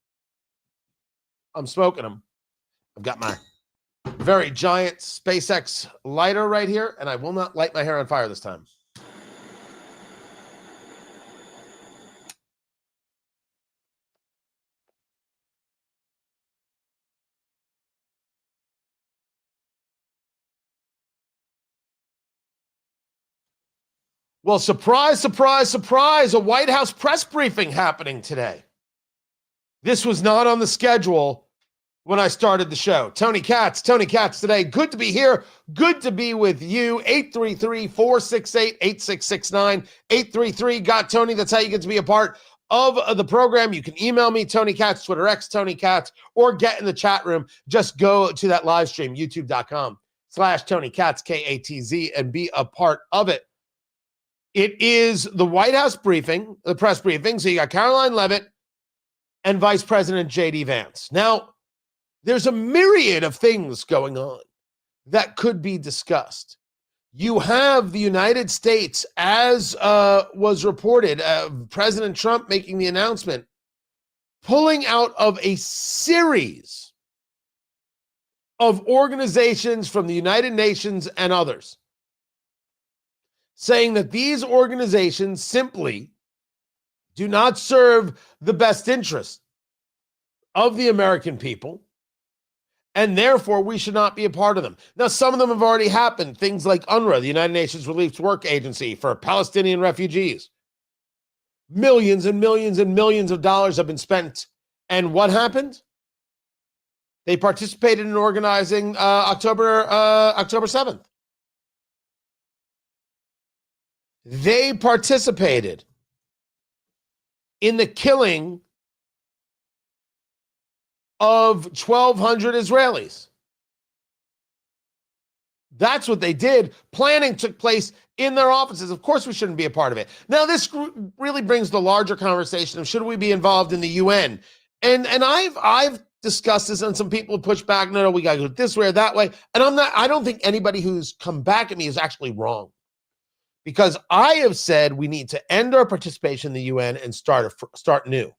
I'm smoking them. I've got my very giant SpaceX lighter right here, and I will not light my hair on fire this time. Well, surprise, surprise, surprise, a White House press briefing happening today. This was not on the schedule when I started the show. Tony Katz Today. Good to be here. Good to be with you. 833-468-8669. 833 got Tony. That's how you get to be a part of the program. You can email me, Tony Katz, Twitter X, Tony Katz, or get in the chat room. Just go to that live stream, youtube.com/Tony Katz, Katz, and be a part of it. It is the White House briefing, the press briefing. So you got Caroline Leavitt and Vice President J.D. Vance. Now, there's a myriad of things going on that could be discussed. You have the United States, as was reported, President Trump making the announcement, pulling out of a series of organizations from the United Nations and others, saying that these organizations simply do not serve the best interest of the American people, and therefore we should not be a part of them. Now, some of them have already happened. Things like UNRWA, the United Nations Relief Work Agency for Palestinian refugees. Millions and millions and millions of dollars have been spent. And what happened? They participated in organizing October 7th. They participated in the killing of 1,200 Israelis. That's what they did. Planning took place in their offices. Of course, we shouldn't be a part of it. Now, this really brings the larger conversation of should we be involved in the UN? And I've discussed this, and some people have pushed back. No, we got to go this way or that way. And I don't think anybody who's come back at me is actually wrong, because I have said we need to end our participation in the UN and start new.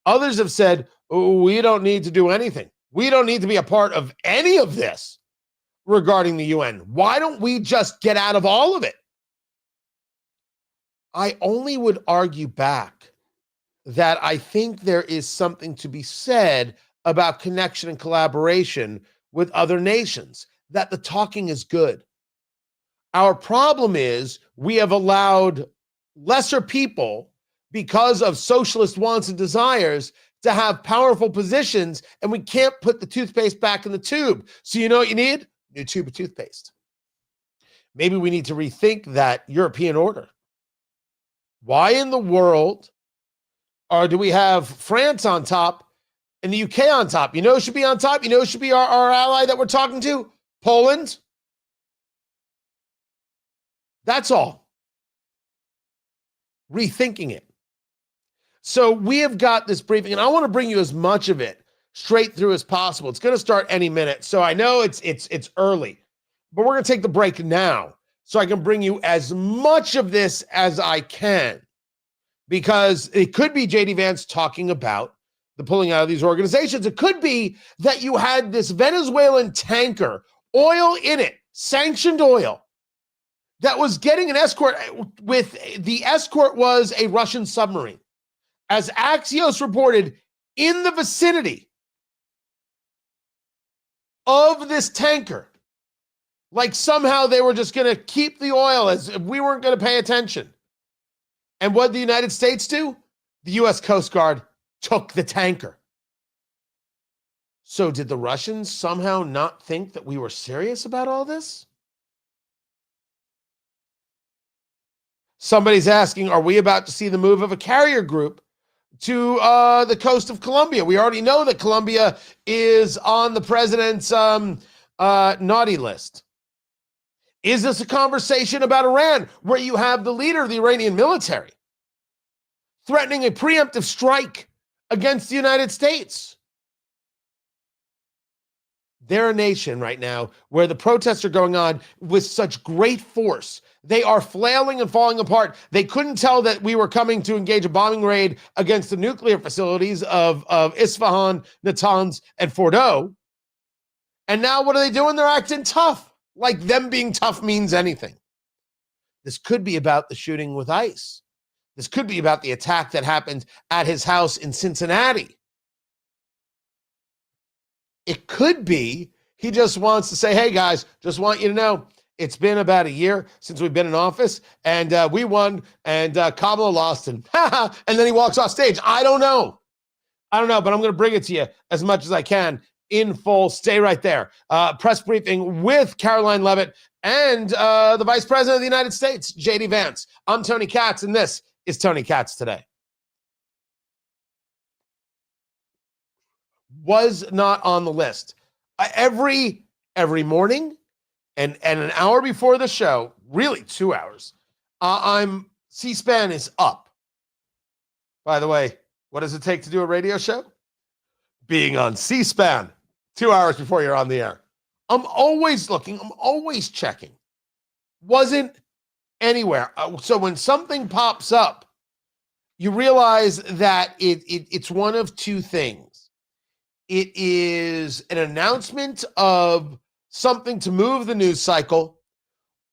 Others have said we don't need to do anything. We don't need to be a part of any of this regarding the UN. Why don't we just get out of all of it? I only would argue back that I think there is something to be said about connection and collaboration with other nations, that the talking is good. Our problem is we have allowed lesser people, because of socialist wants and desires, to have powerful positions, and we can't put the toothpaste back in the tube. So you know what you need? New tube of toothpaste. Maybe we need to rethink that European order. Why in the world do we have France on top and the UK on top? You know who should be on top? You know who should be our ally that we're talking to? Poland. That's all. Rethinking it. So we have got this briefing, and I want to bring you as much of it straight through as possible. It's going to start any minute. So I know it's early, but we're going to take the break now so I can bring you as much of this as I can, because it could be J.D. Vance talking about the pulling out of these organizations. It could be that you had this Venezuelan tanker, oil in it, sanctioned oil, that was getting an escort. With the escort was a Russian submarine. As Axios reported, in the vicinity of this tanker, like somehow they were just going to keep the oil as if we weren't going to pay attention. And what did the United States do? The U.S. Coast Guard took the tanker. So did the Russians somehow not think that we were serious about all this? Somebody's asking, are we about to see the move of a carrier group to the coast of Colombia? We already know that Colombia is on the president's naughty list. Is this a conversation about Iran, where you have the leader of the Iranian military threatening a preemptive strike against the United States? They're a nation right now where the protests are going on with such great force. They are flailing and falling apart. They couldn't tell that we were coming to engage a bombing raid against the nuclear facilities of Isfahan, Natanz, and Fordo. And now what are they doing? They're acting tough, like them being tough means anything. This could be about the shooting with ICE. This could be about the attack that happened at his house in Cincinnati. It could be he just wants to say, hey, guys, just want you to know, it's been about a year since we've been in office, and we won, and Kamala lost, and then he walks off stage. I don't know, but I'm going to bring it to you as much as I can in full. Stay right there. Press briefing with Caroline Levitt and the Vice President of the United States, J.D. Vance. I'm Tony Katz, and this is Tony Katz Today. Was not on the list. Every morning and an hour before the show, really 2 hours, C-SPAN is up. By the way, what does it take to do a radio show? Being on C-SPAN 2 hours before you're on the air. I'm always looking. I'm always checking. Wasn't anywhere. So when something pops up, you realize that it's one of two things. It is an announcement of something to move the news cycle,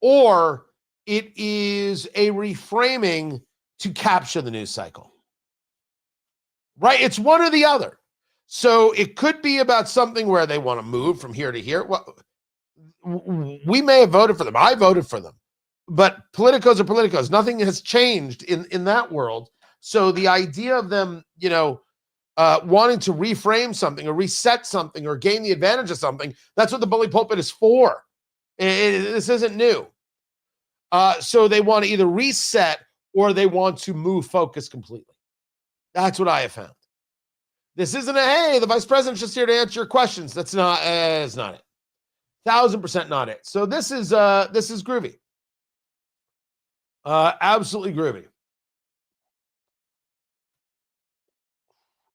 or it is a reframing to capture the news cycle. Right? It's one or the other. So it could be about something where they want to move from here to here. Well, we may have voted for them. I voted for them. But politicos are politicos. Nothing has changed in that world. So the idea of them, wanting to reframe something or reset something or gain the advantage of something. That's what the bully pulpit is for. This isn't new. So they want to either reset or they want to move focus completely. That's what I have found. This isn't a, hey, the vice president's just here to answer your questions. That's not, it's not it. 1,000% not it. So this is groovy. Absolutely groovy.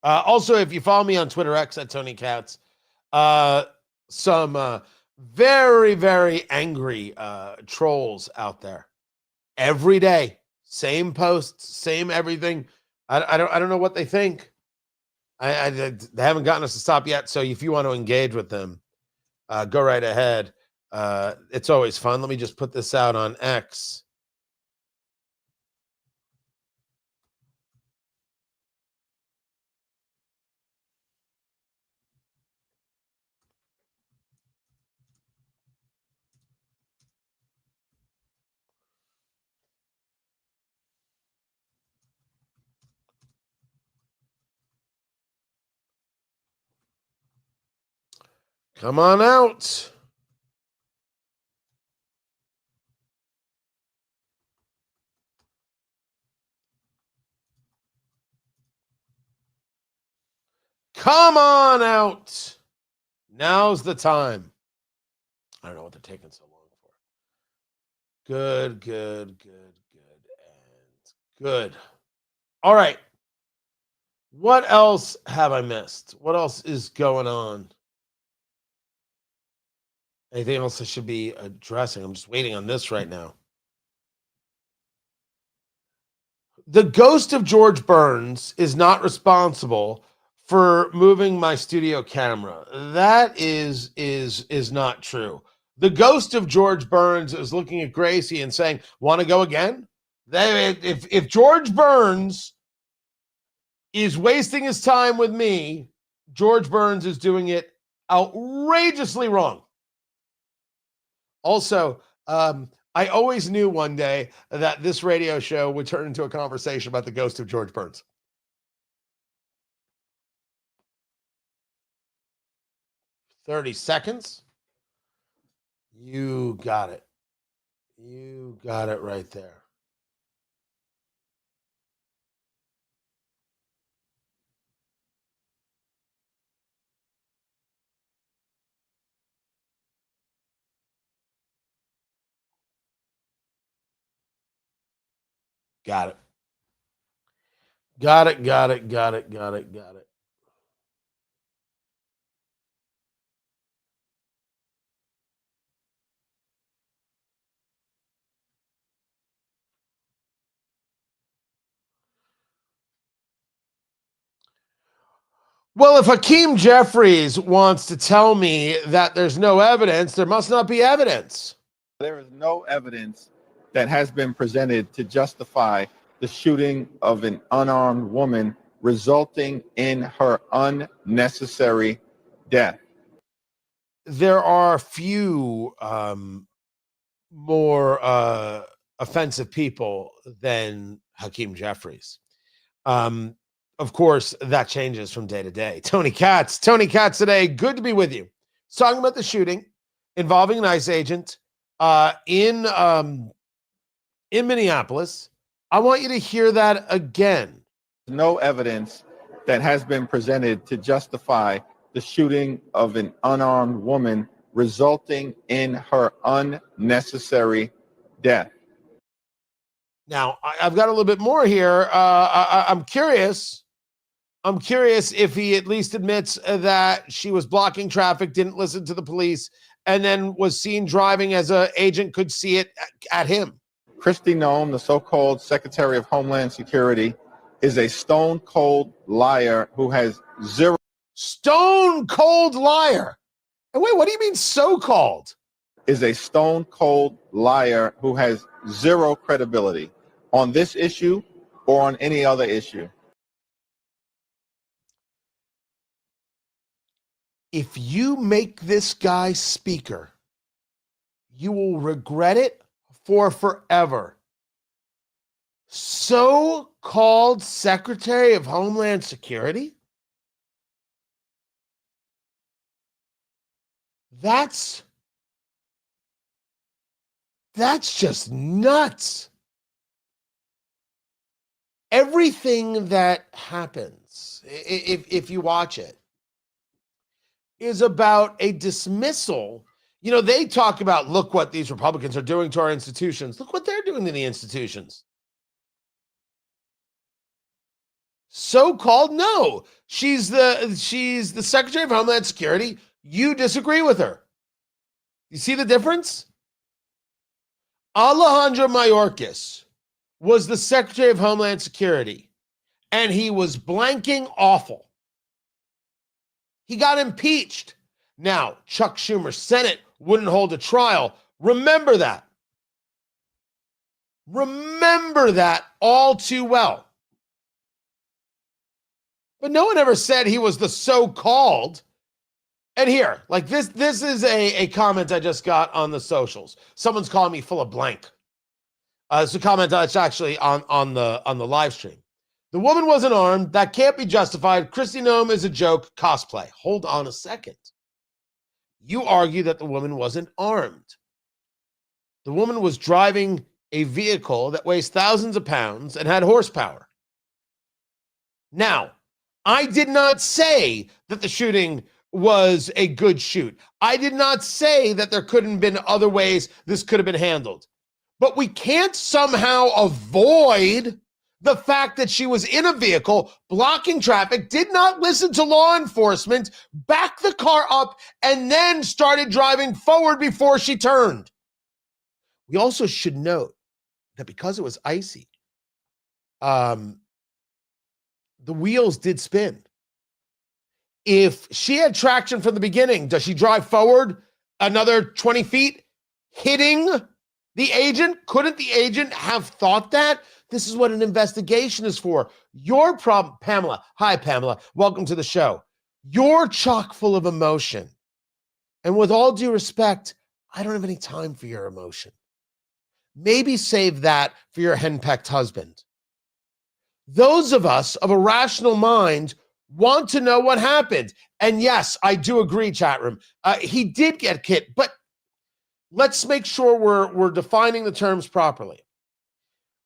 Also, if you follow me on Twitter X at Tony Katz, some very, very angry trolls out there every day. Same posts, same everything. I don't know what they think. They haven't gotten us to stop yet. So if you want to engage with them, go right ahead. It's always fun. Let me just put this out on X. Come on out. Come on out. Now's the time. I don't know what they're taking so long for. Good, and good. All right. What else have I missed? What else is going on? Anything else I should be addressing? I'm just waiting on this right now. The ghost of George Burns is not responsible for moving my studio camera. That is not true. The ghost of George Burns is looking at Gracie and saying, "Want to go again?" If George Burns is wasting his time with me, George Burns is doing it outrageously wrong. Also, I always knew one day that this radio show would turn into a conversation about the ghost of George Burns. $30. You got it. You got it right there. Got it. Got it. Well, if Hakeem Jeffries wants to tell me that there's no evidence, there must not be evidence. There is no evidence that has been presented to justify the shooting of an unarmed woman, resulting in her unnecessary death. There are few more offensive people than Hakeem Jeffries. Of course, that changes from day to day. Tony Katz today. Good to be with you. He's talking about the shooting involving an ICE agent in Minneapolis. I want you to hear that again. No evidence that has been presented to justify the shooting of an unarmed woman, resulting in her unnecessary death. Now, I've got a little bit more here. I'm curious if he at least admits that she was blocking traffic, didn't listen to the police, and then was seen driving as an agent could see it at him. Kristi Noem, the so-called Secretary of Homeland Security, is a stone-cold liar who has zero... Stone-cold liar? And wait, what do you mean so-called? Is a stone-cold liar who has zero credibility on this issue or on any other issue. If you make this guy speaker, you will regret it for forever. So-called Secretary of Homeland Security? That's just nuts. Everything that happens, if you watch it, is about a dismissal. You know, they talk about, look what these Republicans are doing to our institutions. Look what they're doing to the institutions. So-called, no. She's the Secretary of Homeland Security. You disagree with her. You see the difference? Alejandro Mayorkas was the Secretary of Homeland Security, and he was blanking awful. He got impeached. Now, Chuck Schumer's Senate wouldn't hold a trial. Remember that. Remember that all too well. But no one ever said he was the so-called. And here, like this is a comment I just got on the socials. Someone's calling me full of blank. It's a comment that's actually on the live stream. The woman wasn't armed. That can't be justified. Kristi Noem is a joke. Cosplay. Hold on a second. You argue that the woman wasn't armed. The woman was driving a vehicle that weighs thousands of pounds and had horsepower. Now, I did not say that the shooting was a good shoot. I did not say that there couldn't have been other ways this could have been handled. But we can't somehow avoid the fact that she was in a vehicle, blocking traffic, did not listen to law enforcement, backed the car up, and then started driving forward before she turned. We also should note that because it was icy, the wheels did spin. If she had traction from the beginning, does she drive forward another 20 feet, hitting the agent? Couldn't the agent have thought that? This is what an investigation is for. Your problem, Pamela. Hi, Pamela. Welcome to the show. You're chock full of emotion. And with all due respect, I don't have any time for your emotion. Maybe save that for your henpecked husband. Those of us of a rational mind want to know what happened. And yes, I do agree, chat room. He did get hit, but let's make sure we're defining the terms properly.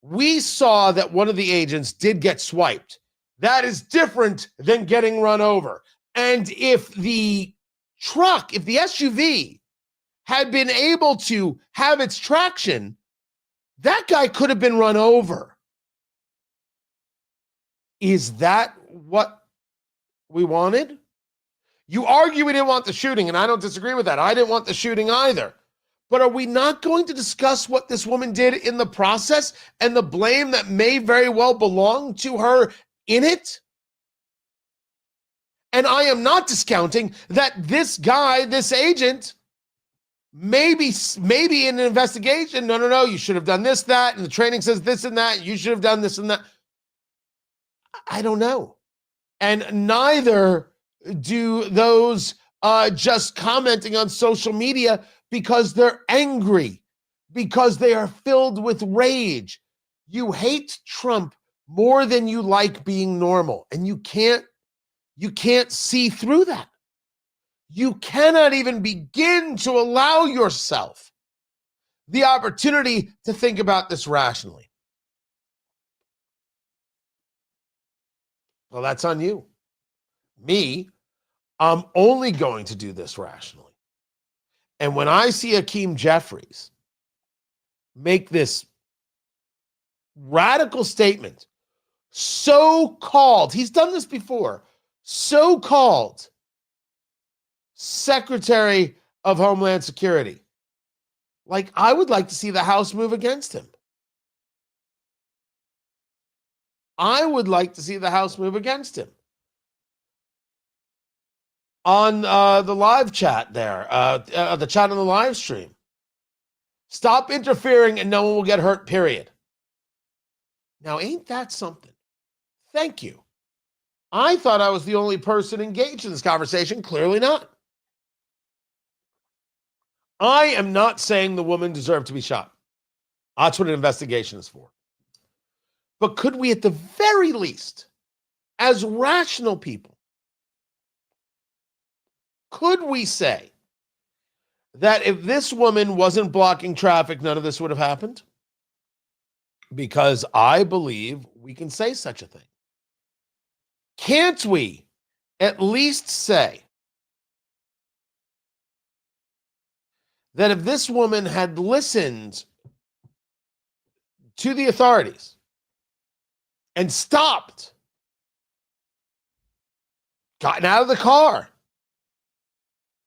We saw that one of the agents did get swiped. That is different than getting run over. And if the truck, if the SUV had been able to have its traction, that guy could have been run over. Is that what we wanted? You argue we didn't want the shooting, and I don't disagree with that. I didn't want the shooting either. But are we not going to discuss what this woman did in the process and the blame that may very well belong to her in it? And I am not discounting that this guy, this agent, maybe in an investigation, no, you should have done this, that, and the training says this and that, you should have done this and that. I don't know. And neither do those just commenting on social media because they're angry, because they are filled with rage. You hate Trump more than you like being normal, and you can't see through that. You cannot even begin to allow yourself the opportunity to think about this rationally. Well, that's on you. Me, I'm only going to do this rationally. And when I see Hakeem Jeffries make this radical statement, so-called, he's done this before, so-called Secretary of Homeland Security, like I would like to see the House move against him. I would like to see the House move against him. On the live chat there, the chat on the live stream. Stop interfering and no one will get hurt, period. Now, ain't that something? Thank you. I thought I was the only person engaged in this conversation. Clearly not. I am not saying the woman deserved to be shot. That's what an investigation is for. But could we, at the very least, as rational people, could we say that if this woman wasn't blocking traffic, none of this would have happened? Because I believe we can say such a thing. Can't we at least say that if this woman had listened to the authorities and stopped, gotten out of the car,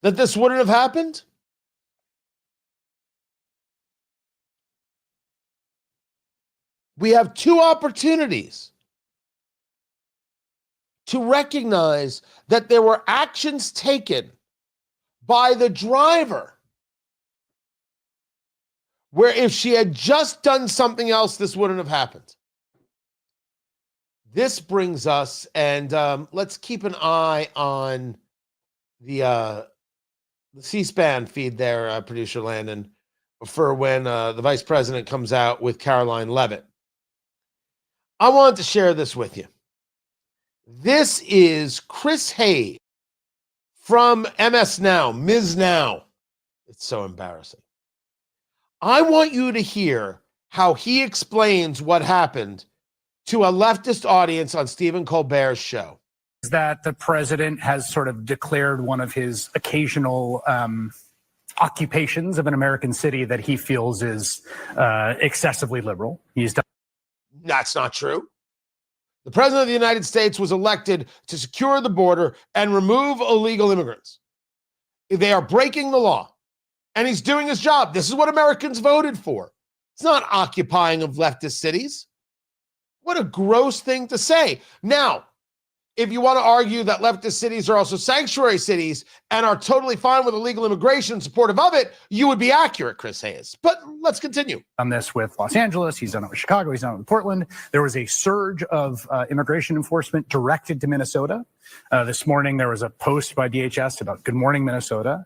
that this wouldn't have happened? We have two opportunities to recognize that there were actions taken by the driver where if she had just done something else, this wouldn't have happened. This brings us, and let's keep an eye on the C-SPAN feed there, producer Landon, for when the vice president comes out with Caroline Leavitt. I wanted to share this with you. This is Chris Hayes from MS Now, Ms. Now. It's so embarrassing. I want you to hear how he explains what happened to a leftist audience on Stephen Colbert's show. That the president has sort of declared one of his occasional occupations of an American city that he feels is excessively liberal. He's done. That's not true. The president of the United States was elected to secure the border and remove illegal immigrants. They are breaking the law, and he's doing his job. This is what Americans voted for. It's not occupying of leftist cities. What a gross thing to say. Now, if you want to argue that leftist cities are also sanctuary cities and are totally fine with illegal immigration, supportive of it, you would be accurate, Chris Hayes. But let's continue. On this with Los Angeles, he's done it with Chicago, he's done it with Portland. There was a surge of immigration enforcement directed to Minnesota. This morning, there was a post by DHS about Good Morning Minnesota.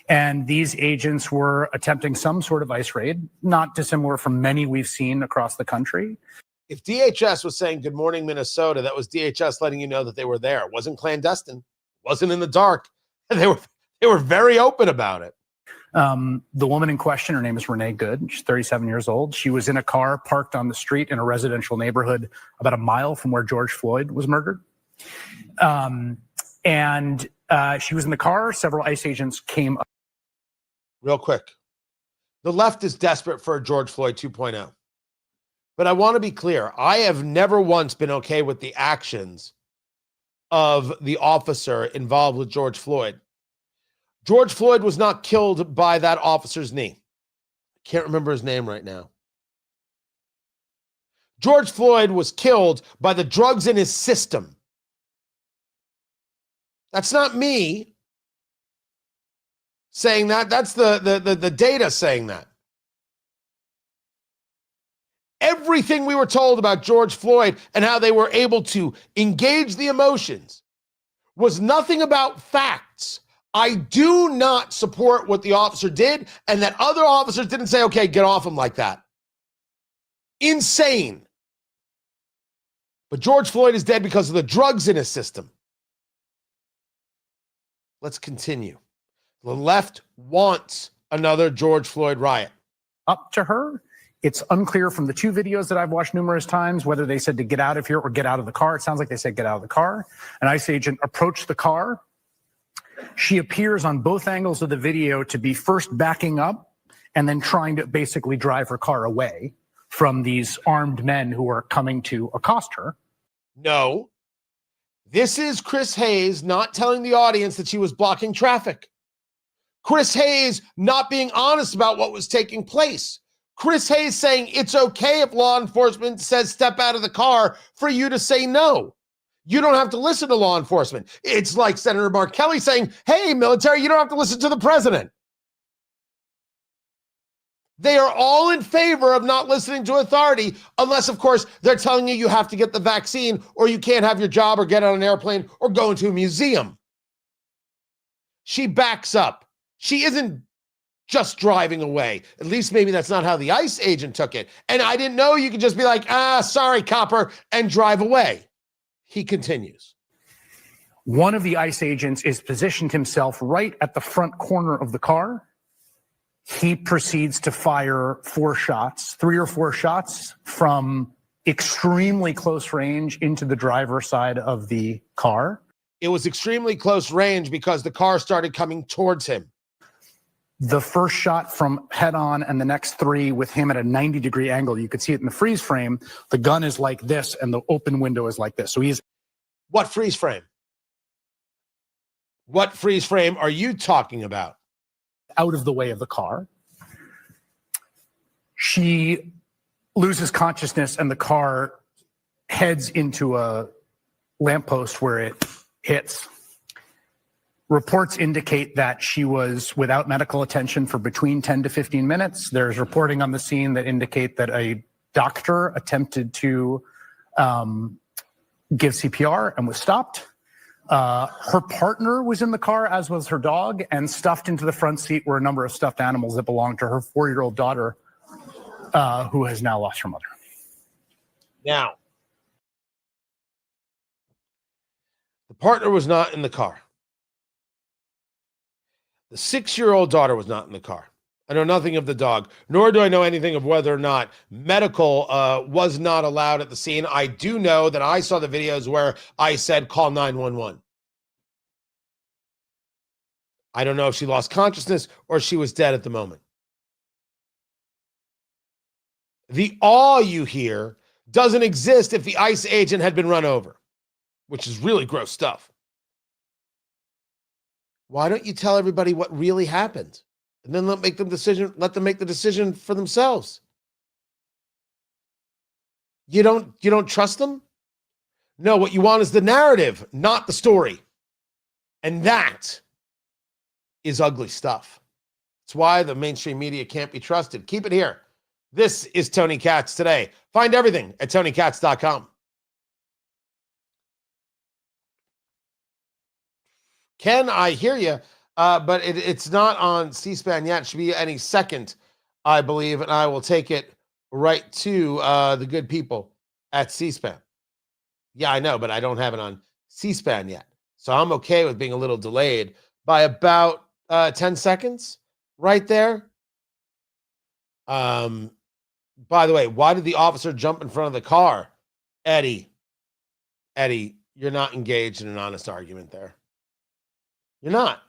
And these agents were attempting some sort of ICE raid, not dissimilar from many we've seen across the country. If DHS was saying Good Morning Minnesota, that was DHS letting you know that they were there. It wasn't clandestine. It wasn't in the dark. They were very open about it. The woman in question, her name is Renee Good. She's 37 years old. She was in a car parked on the street in a residential neighborhood about a mile from where George Floyd was murdered. And she was in the car. Several ICE agents came up. Real quick. The left is desperate for a George Floyd 2.0. But I want to be clear. I have never once been okay with the actions of the officer involved with George Floyd. George Floyd was not killed by that officer's knee. I can't remember his name right now. George Floyd was killed by the drugs in his system. That's not me saying that. That's the data saying that. Everything we were told about George Floyd and how they were able to engage the emotions was nothing about facts. I do not support what the officer did, and that other officers didn't say, okay, get off him like that. Insane. But George Floyd is dead because of the drugs in his system. Let's continue. The left wants another George Floyd riot. Up to her. It's unclear from the two videos that I've watched numerous times whether they said to get out of here or get out of the car. It sounds like they said get out of the car. An ICE agent approached the car. She appears on both angles of the video to be first backing up and then trying to basically drive her car away from these armed men who are coming to accost her. No. This is Chris Hayes not telling the audience that she was blocking traffic. Chris Hayes not being honest about what was taking place. Chris Hayes saying it's okay if law enforcement says step out of the car for you to say no. You don't have to listen to law enforcement. It's like Senator Mark Kelly saying, hey, military, you don't have to listen to the president. They are all in favor of not listening to authority, unless, of course, they're telling you you have to get the vaccine or you can't have your job or get on an airplane or go into a museum. She backs up. She isn't just driving away. At least maybe that's not how the ICE agent took it. And I didn't know you could just be like, sorry, copper, and drive away. He continues. One of the ICE agents is positioned himself right at the front corner of the car He proceeds to fire 4 shots, 3 or 4 shots from extremely close range into the driver's side of the car. It was extremely close range because the car started coming towards him. The first shot from head on and the next 3 with him at a 90-degree angle. You could see it in the freeze frame. The gun is like this and the open window is like this. So he's What freeze frame? What freeze frame are you talking about? out of the way of the car. She loses consciousness and the car heads into a lamppost where it hits. Reports indicate that she was without medical attention for between 10 to 15 minutes. There's reporting on the scene that indicate that a doctor attempted to give CPR and was stopped. Her partner was in the car, as was her dog, and stuffed into the front seat were a number of stuffed animals that belonged to her 4-year-old daughter, who has now lost her mother. Now, the partner was not in the car. The 6-year-old daughter was not in the car. I know nothing of the dog, nor do I know anything of whether or not medical was not allowed at the scene. I do know that I saw the videos where I said, call 911. I don't know if she lost consciousness or she was dead at the moment. The awe you hear doesn't exist if the ICE agent had been run over, which is really gross stuff. Why don't you tell everybody what really happened? And then let them make the decision for themselves. You don't trust them? No, what you want is the narrative, not the story. And that is ugly stuff. That's why the mainstream media can't be trusted. Keep it here. This is Tony Katz Today. Find everything at TonyKatz.com. Ken, I hear you, but it's not on C-SPAN yet. It should be any second, I believe, and I will take it right to the good people at C-SPAN. Yeah, I know, but I don't have it on C-SPAN yet. So I'm okay with being a little delayed by about 10 seconds right there. By the way, why did the officer jump in front of the car? Eddie, you're not engaged in an honest argument there. You're not.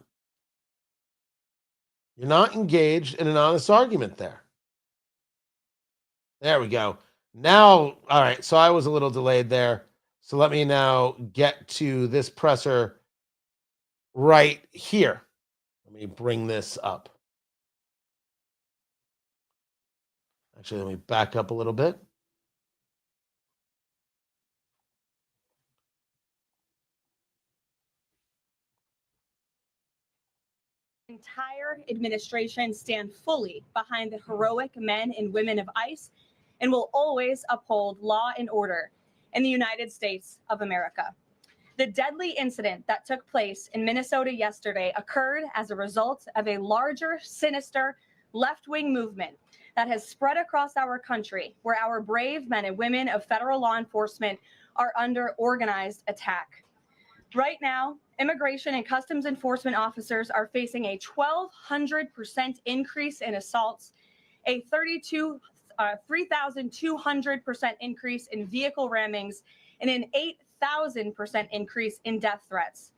You're not engaged in an honest argument there. There we go. Now, all right, so I was a little delayed there. So let me now get to this presser right here. Let me bring this up. Actually, let me back up a little bit. Entire administration stand fully behind the heroic men and women of ICE and will always uphold law and order in the United States of America. The deadly incident that took place in Minnesota yesterday occurred as a result of a larger, sinister left-wing movement that has spread across our country, where our brave men and women of federal law enforcement are under organized attack. Right now, immigration and customs enforcement officers are facing a 1,200% increase in assaults, a 3,200% increase in vehicle rammings, and an 8,000% increase in death threats.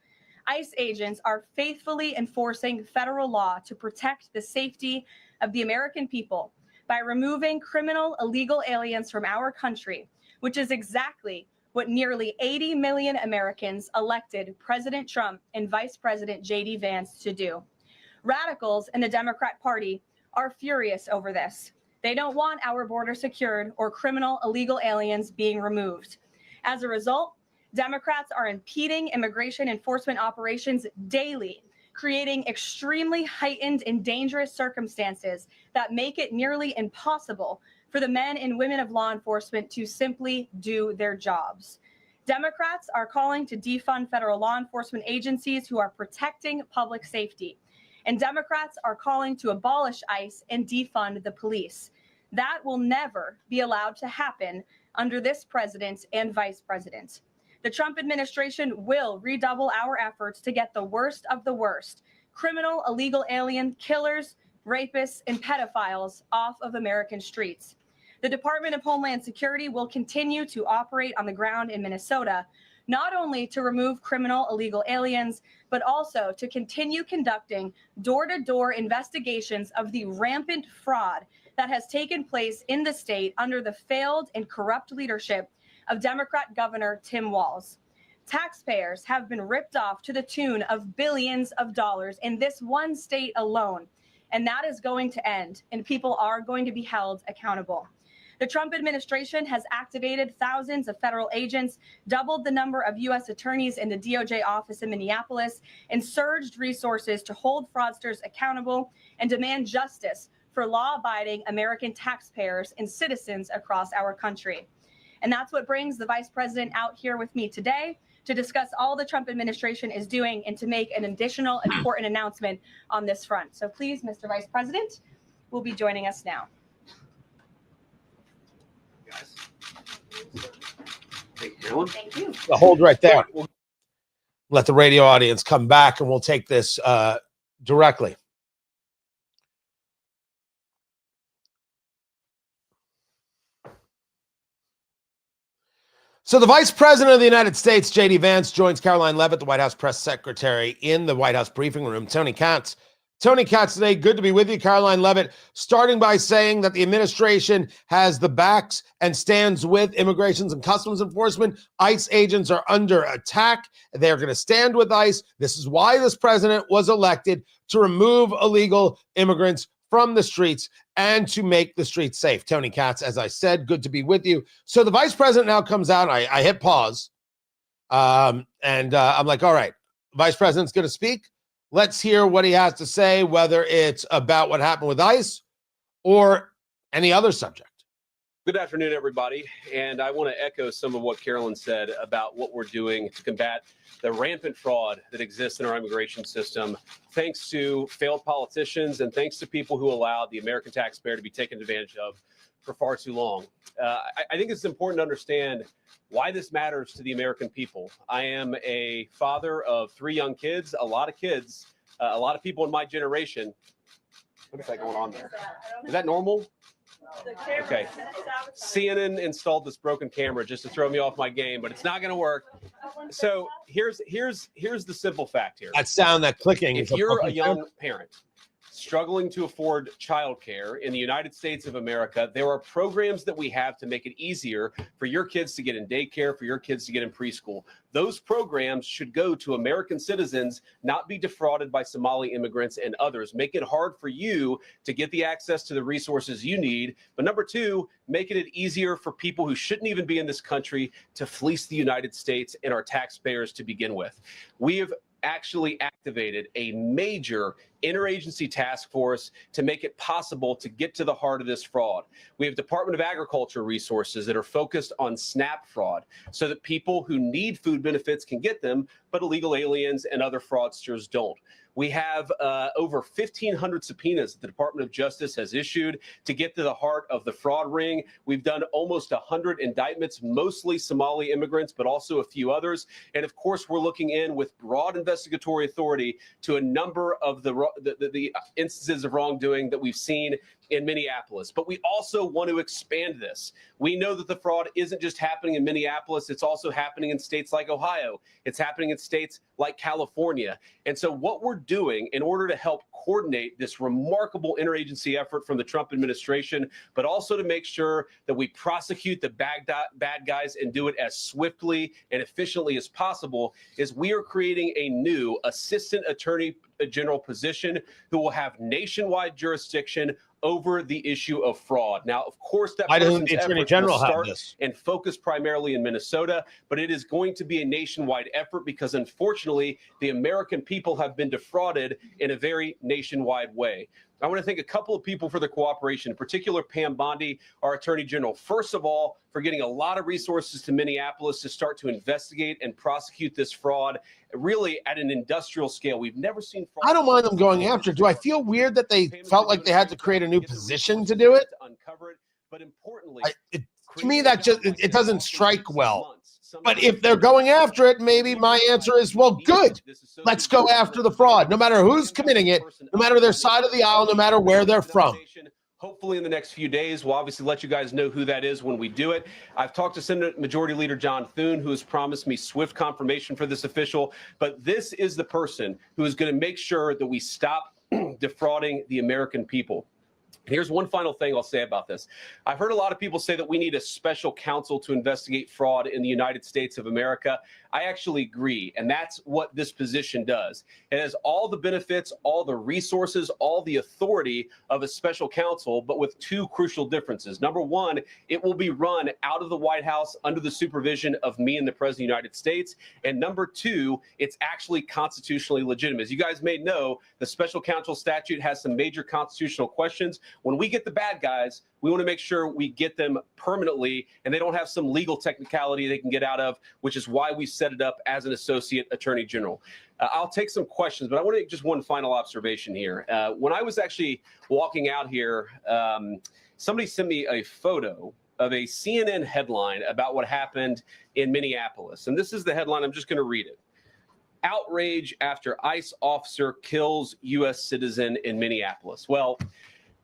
ICE agents are faithfully enforcing federal law to protect the safety of the American people by removing criminal illegal aliens from our country, which is exactly what nearly 80 million Americans elected President Trump and Vice President J.D. Vance to do. Radicals in the Democrat Party are furious over this. They don't want our border secured or criminal illegal aliens being removed. As a result, Democrats are impeding immigration enforcement operations daily, creating extremely heightened and dangerous circumstances that make it nearly impossible for the men and women of law enforcement to simply do their jobs. Democrats are calling to defund federal law enforcement agencies who are protecting public safety. And Democrats are calling to abolish ICE and defund the police. That will never be allowed to happen under this president and vice president. The Trump administration will redouble our efforts to get the worst of the worst, criminal illegal alien killers, rapists, and pedophiles off of American streets. The Department of Homeland Security will continue to operate on the ground in Minnesota, not only to remove criminal illegal aliens, but also to continue conducting door-to-door investigations of the rampant fraud that has taken place in the state under the failed and corrupt leadership of Democrat Governor Tim Walz. Taxpayers have been ripped off to the tune of billions of dollars in this one state alone, and that is going to end, and people are going to be held accountable. The Trump administration has activated thousands of federal agents, doubled the number of U.S. attorneys in the DOJ office in Minneapolis, and surged resources to hold fraudsters accountable and demand justice for law-abiding American taxpayers and citizens across our country. And that's what brings the Vice President out here with me today to discuss all the Trump administration is doing and to make an additional important announcement on this front. So please, Mr. Vice President, will be joining us now. Thank you. Hold right there. Let the radio audience come back, and we'll take this directly. So the Vice President of the United States, J.D. Vance, joins Caroline Leavitt, the White House press secretary, in the White House briefing room. Tony Katz today, good to be with you. Caroline Leavitt, starting by saying that the administration has the backs and stands with Immigration and Customs Enforcement. ICE agents are under attack. They're going to stand with ICE. This is why this president was elected, to remove illegal immigrants from the streets and to make the streets safe. Tony Katz, as I said, good to be with you. So the vice president now comes out. I hit pause. I'm like, all right, vice president's going to speak. Let's hear what he has to say, whether it's about what happened with ICE or any other subject. Good afternoon, everybody. And I want to echo some of what Carolyn said about what we're doing to combat the rampant fraud that exists in our immigration system, thanks to failed politicians and thanks to people who allowed the American taxpayer to be taken advantage of for far too long. I think it's important to understand why this matters to the American people. I am a father of 3 young kids, a lot of kids, a lot of people in my generation. What is that going on there? Is that normal? Okay. CNN installed this broken camera just to throw me off my game, but it's not going to work. So here's the simple fact here. That sound, that clicking. If you're a young parent struggling to afford childcare in the United States of America, there are programs that we have to make it easier for your kids to get in daycare, for your kids to get in preschool. Those programs should go to American citizens, not be defrauded by Somali immigrants and others. Make it hard for you to get the access to the resources you need. But number 2, making it easier for people who shouldn't even be in this country to fleece the United States and our taxpayers to begin with. We have actually activated a major interagency task force to make it possible to get to the heart of this fraud. We have Department of Agriculture resources that are focused on SNAP fraud so that people who need food benefits can get them, but illegal aliens and other fraudsters don't. We have over 1,500 subpoenas that the Department of Justice has issued to get to the heart of the fraud ring. We've done almost 100 indictments, mostly Somali immigrants, but also a few others. And of course, we're looking in with broad investigatory authority to a number of the instances of wrongdoing that we've seen in Minneapolis. But we also want to expand this. We know that the fraud isn't just happening in Minneapolis, it's also happening in states like Ohio. It's happening in states like California. And so what we're doing in order to help coordinate this remarkable interagency effort from the Trump administration, but also to make sure that we prosecute the bad guys and do it as swiftly and efficiently as possible, is we are creating a new Assistant Attorney General position who will have nationwide jurisdiction over the issue of fraud. Now, of course, that person's efforts will start and focus primarily in Minnesota, but it is going to be a nationwide effort because, unfortunately, the American people have been defrauded in a very nationwide way. I want to thank a couple of people for their cooperation, in particular Pam Bondi, our Attorney General, first of all, for getting a lot of resources to Minneapolis to start to investigate and prosecute this fraud, really at an industrial scale. We've never seen fraud. I don't mind them going after. Do I feel weird that they felt like they had to create a new position to do it? Uncover it, but importantly, to me, that just it doesn't strike well. But if they're going after it, maybe my answer is, well, good. Let's go after the fraud, no matter who's committing it, no matter their side of the aisle, no matter where they're from. Hopefully in the next few days, we'll obviously let you guys know who that is when we do it. I've talked to Senate Majority Leader John Thune, who has promised me swift confirmation for this official. But this is the person who is going to make sure that we stop defrauding the American people. Here's one final thing I'll say about this. I've heard a lot of people say that we need a special counsel to investigate fraud in the United States of America. I actually agree, and that's what this position does. It has all the benefits, all the resources, all the authority of a special counsel, but with two crucial differences. Number one, it will be run out of the White House under the supervision of me and the President of the United States. And number two, it's actually constitutionally legitimate. As you guys may know, the special counsel statute has some major constitutional questions. When we get the bad guys, we want to make sure we get them permanently and they don't have some legal technicality they can get out of, which is why we set it up as an associate attorney general. I'll take some questions, but I want to make just one final observation here. When I was actually walking out here, somebody sent me a photo of a CNN headline about what happened in Minneapolis. And this is the headline. I'm just going to read it. Outrage after ICE officer kills U.S. citizen in Minneapolis. Well,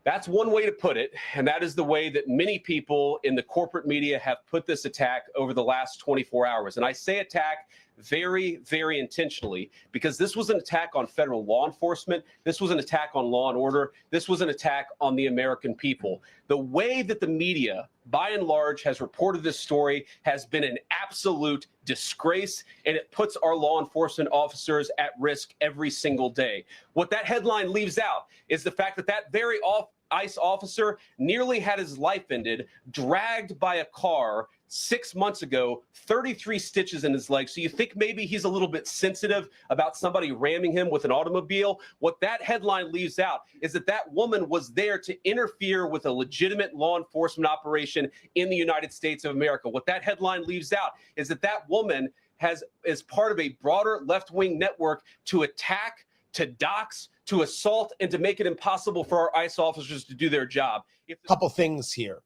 that's one way to put it, and that is the way that many people in the corporate media have put this attack over the last 24 hours. And I say attack very, very intentionally, because this was an attack on federal law enforcement. This was an attack on law and order. This was an attack on the American people. The way that the media, by and large, has reported this story has been an absolute disgrace, and it puts our law enforcement officers at risk every single day. What that headline leaves out is the fact that that very ICE officer nearly had his life ended, dragged by a car 6 months ago, 33 stitches in his leg. So you think maybe he's a little bit sensitive about somebody ramming him with an automobile. What that headline leaves out is that that woman was there to interfere with a legitimate law enforcement operation in the United States of America. What that headline leaves out is that that woman is part of a broader left-wing network to attack, to dox, to assault, and to make it impossible for our ICE officers to do their job. A couple things here.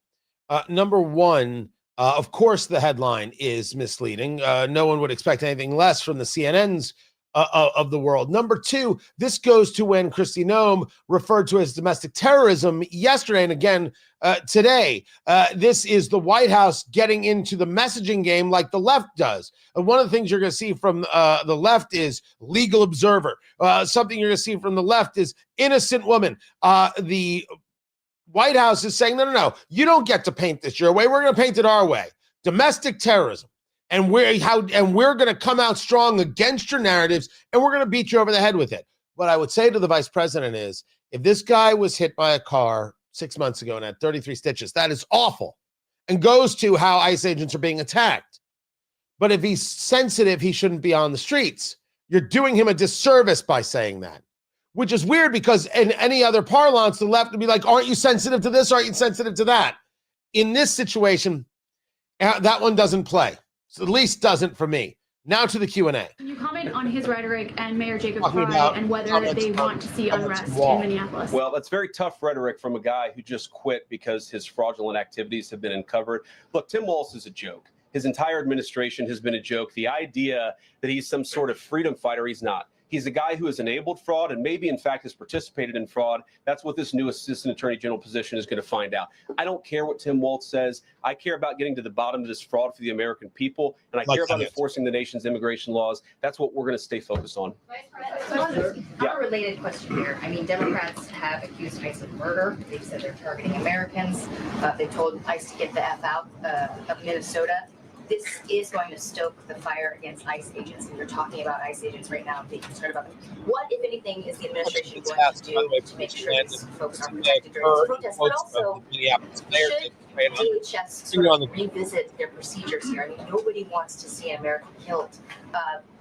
Number one, of course, the headline is misleading. No one would expect anything less from the CNNs of the world. Number two, this goes to when Kristi Noem referred to as domestic terrorism yesterday and again today. This is the White House getting into the messaging game like the left does. And one of the things you're going to see from the left is legal observer. Something you're going to see from the left is innocent woman. The White House is saying, no, you don't get to paint this your way. We're going to paint it our way. Domestic terrorism. And we're going to come out strong against your narratives, and we're going to beat you over the head with it. What I would say to the vice president is, if this guy was hit by a car 6 months ago and had 33 stitches, that is awful and goes to how ICE agents are being attacked. But if he's sensitive, he shouldn't be on the streets. You're doing him a disservice by saying that. Which is weird, because in any other parlance, the left would be like, aren't you sensitive to this? Aren't you sensitive to that? In this situation, that one doesn't play. So at least doesn't for me. Now to the Q&A. Can you comment on his rhetoric and Mayor Jacob Frey and whether they want to see unrest in Minneapolis? Well, that's very tough rhetoric from a guy who just quit because his fraudulent activities have been uncovered. Look, Tim Walz is a joke. His entire administration has been a joke. The idea that he's some sort of freedom fighter, he's not. He's a guy who has enabled fraud and maybe, in fact, has participated in fraud. That's what this new assistant attorney general position is going to find out. I don't care what Tim Walz says. I care about getting to the bottom of this fraud for the American people, and I care about enforcing the nation's immigration laws. That's what we're going to stay focused on. Unrelated question here. I mean, Democrats have accused ICE of murder. They've said they're targeting Americans. They told ICE to get the F out of Minnesota. This is going to stoke the fire against ICE agents, and you're talking about ICE agents right now and being concerned about them. What, if anything, is the administration going to do to make sure these folks are protected during this protest? But also, should DHS sort of revisit their procedures here? I mean, nobody wants to see an American killed.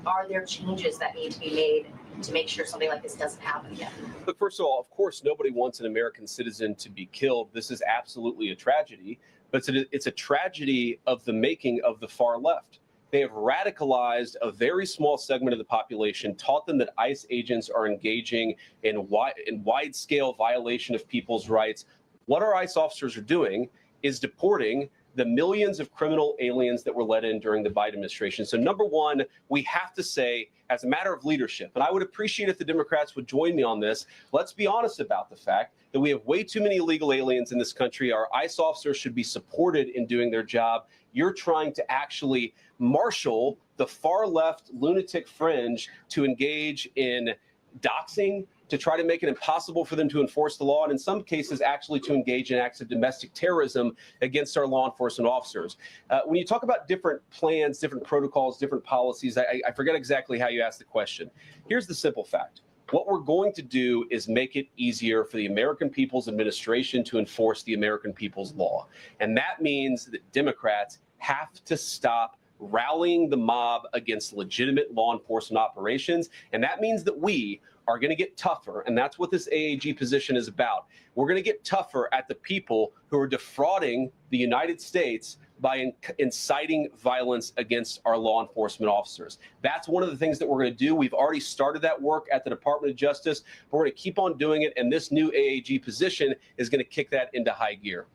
Are there changes that need to be made to make sure something like this doesn't happen again? Look, first of all, of course, nobody wants an American citizen to be killed. This is absolutely a tragedy. But it's a tragedy of the making of the far left. They have radicalized a very small segment of the population, taught them that ICE agents are engaging in wide-scale violation of people's rights. What our ICE officers are doing is deporting the millions of criminal aliens that were let in during the Biden administration. So number one, we have to say, as a matter of leadership, and I would appreciate if the Democrats would join me on this, let's be honest about the fact that we have way too many illegal aliens in this country. Our ICE officers should be supported in doing their job. You're trying to actually marshal the far left lunatic fringe to engage in doxing, to try to make it impossible for them to enforce the law, and in some cases actually to engage in acts of domestic terrorism against our law enforcement officers. When you talk about different plans, different protocols, different policies, I forget exactly how you asked the question. Here's the simple fact. What we're going to do is make it easier for the American People's Administration to enforce the American People's law. And that means that Democrats have to stop rallying the mob against legitimate law enforcement operations. And that means that we are going to get tougher. And that's what this AAG position is about. We're going to get tougher at the people who are defrauding the United States by inciting violence against our law enforcement officers. That's one of the things that we're going to do. We've already started that work at the Department of Justice, but we're going to keep on doing it. And this new AAG position is going to kick that into high gear.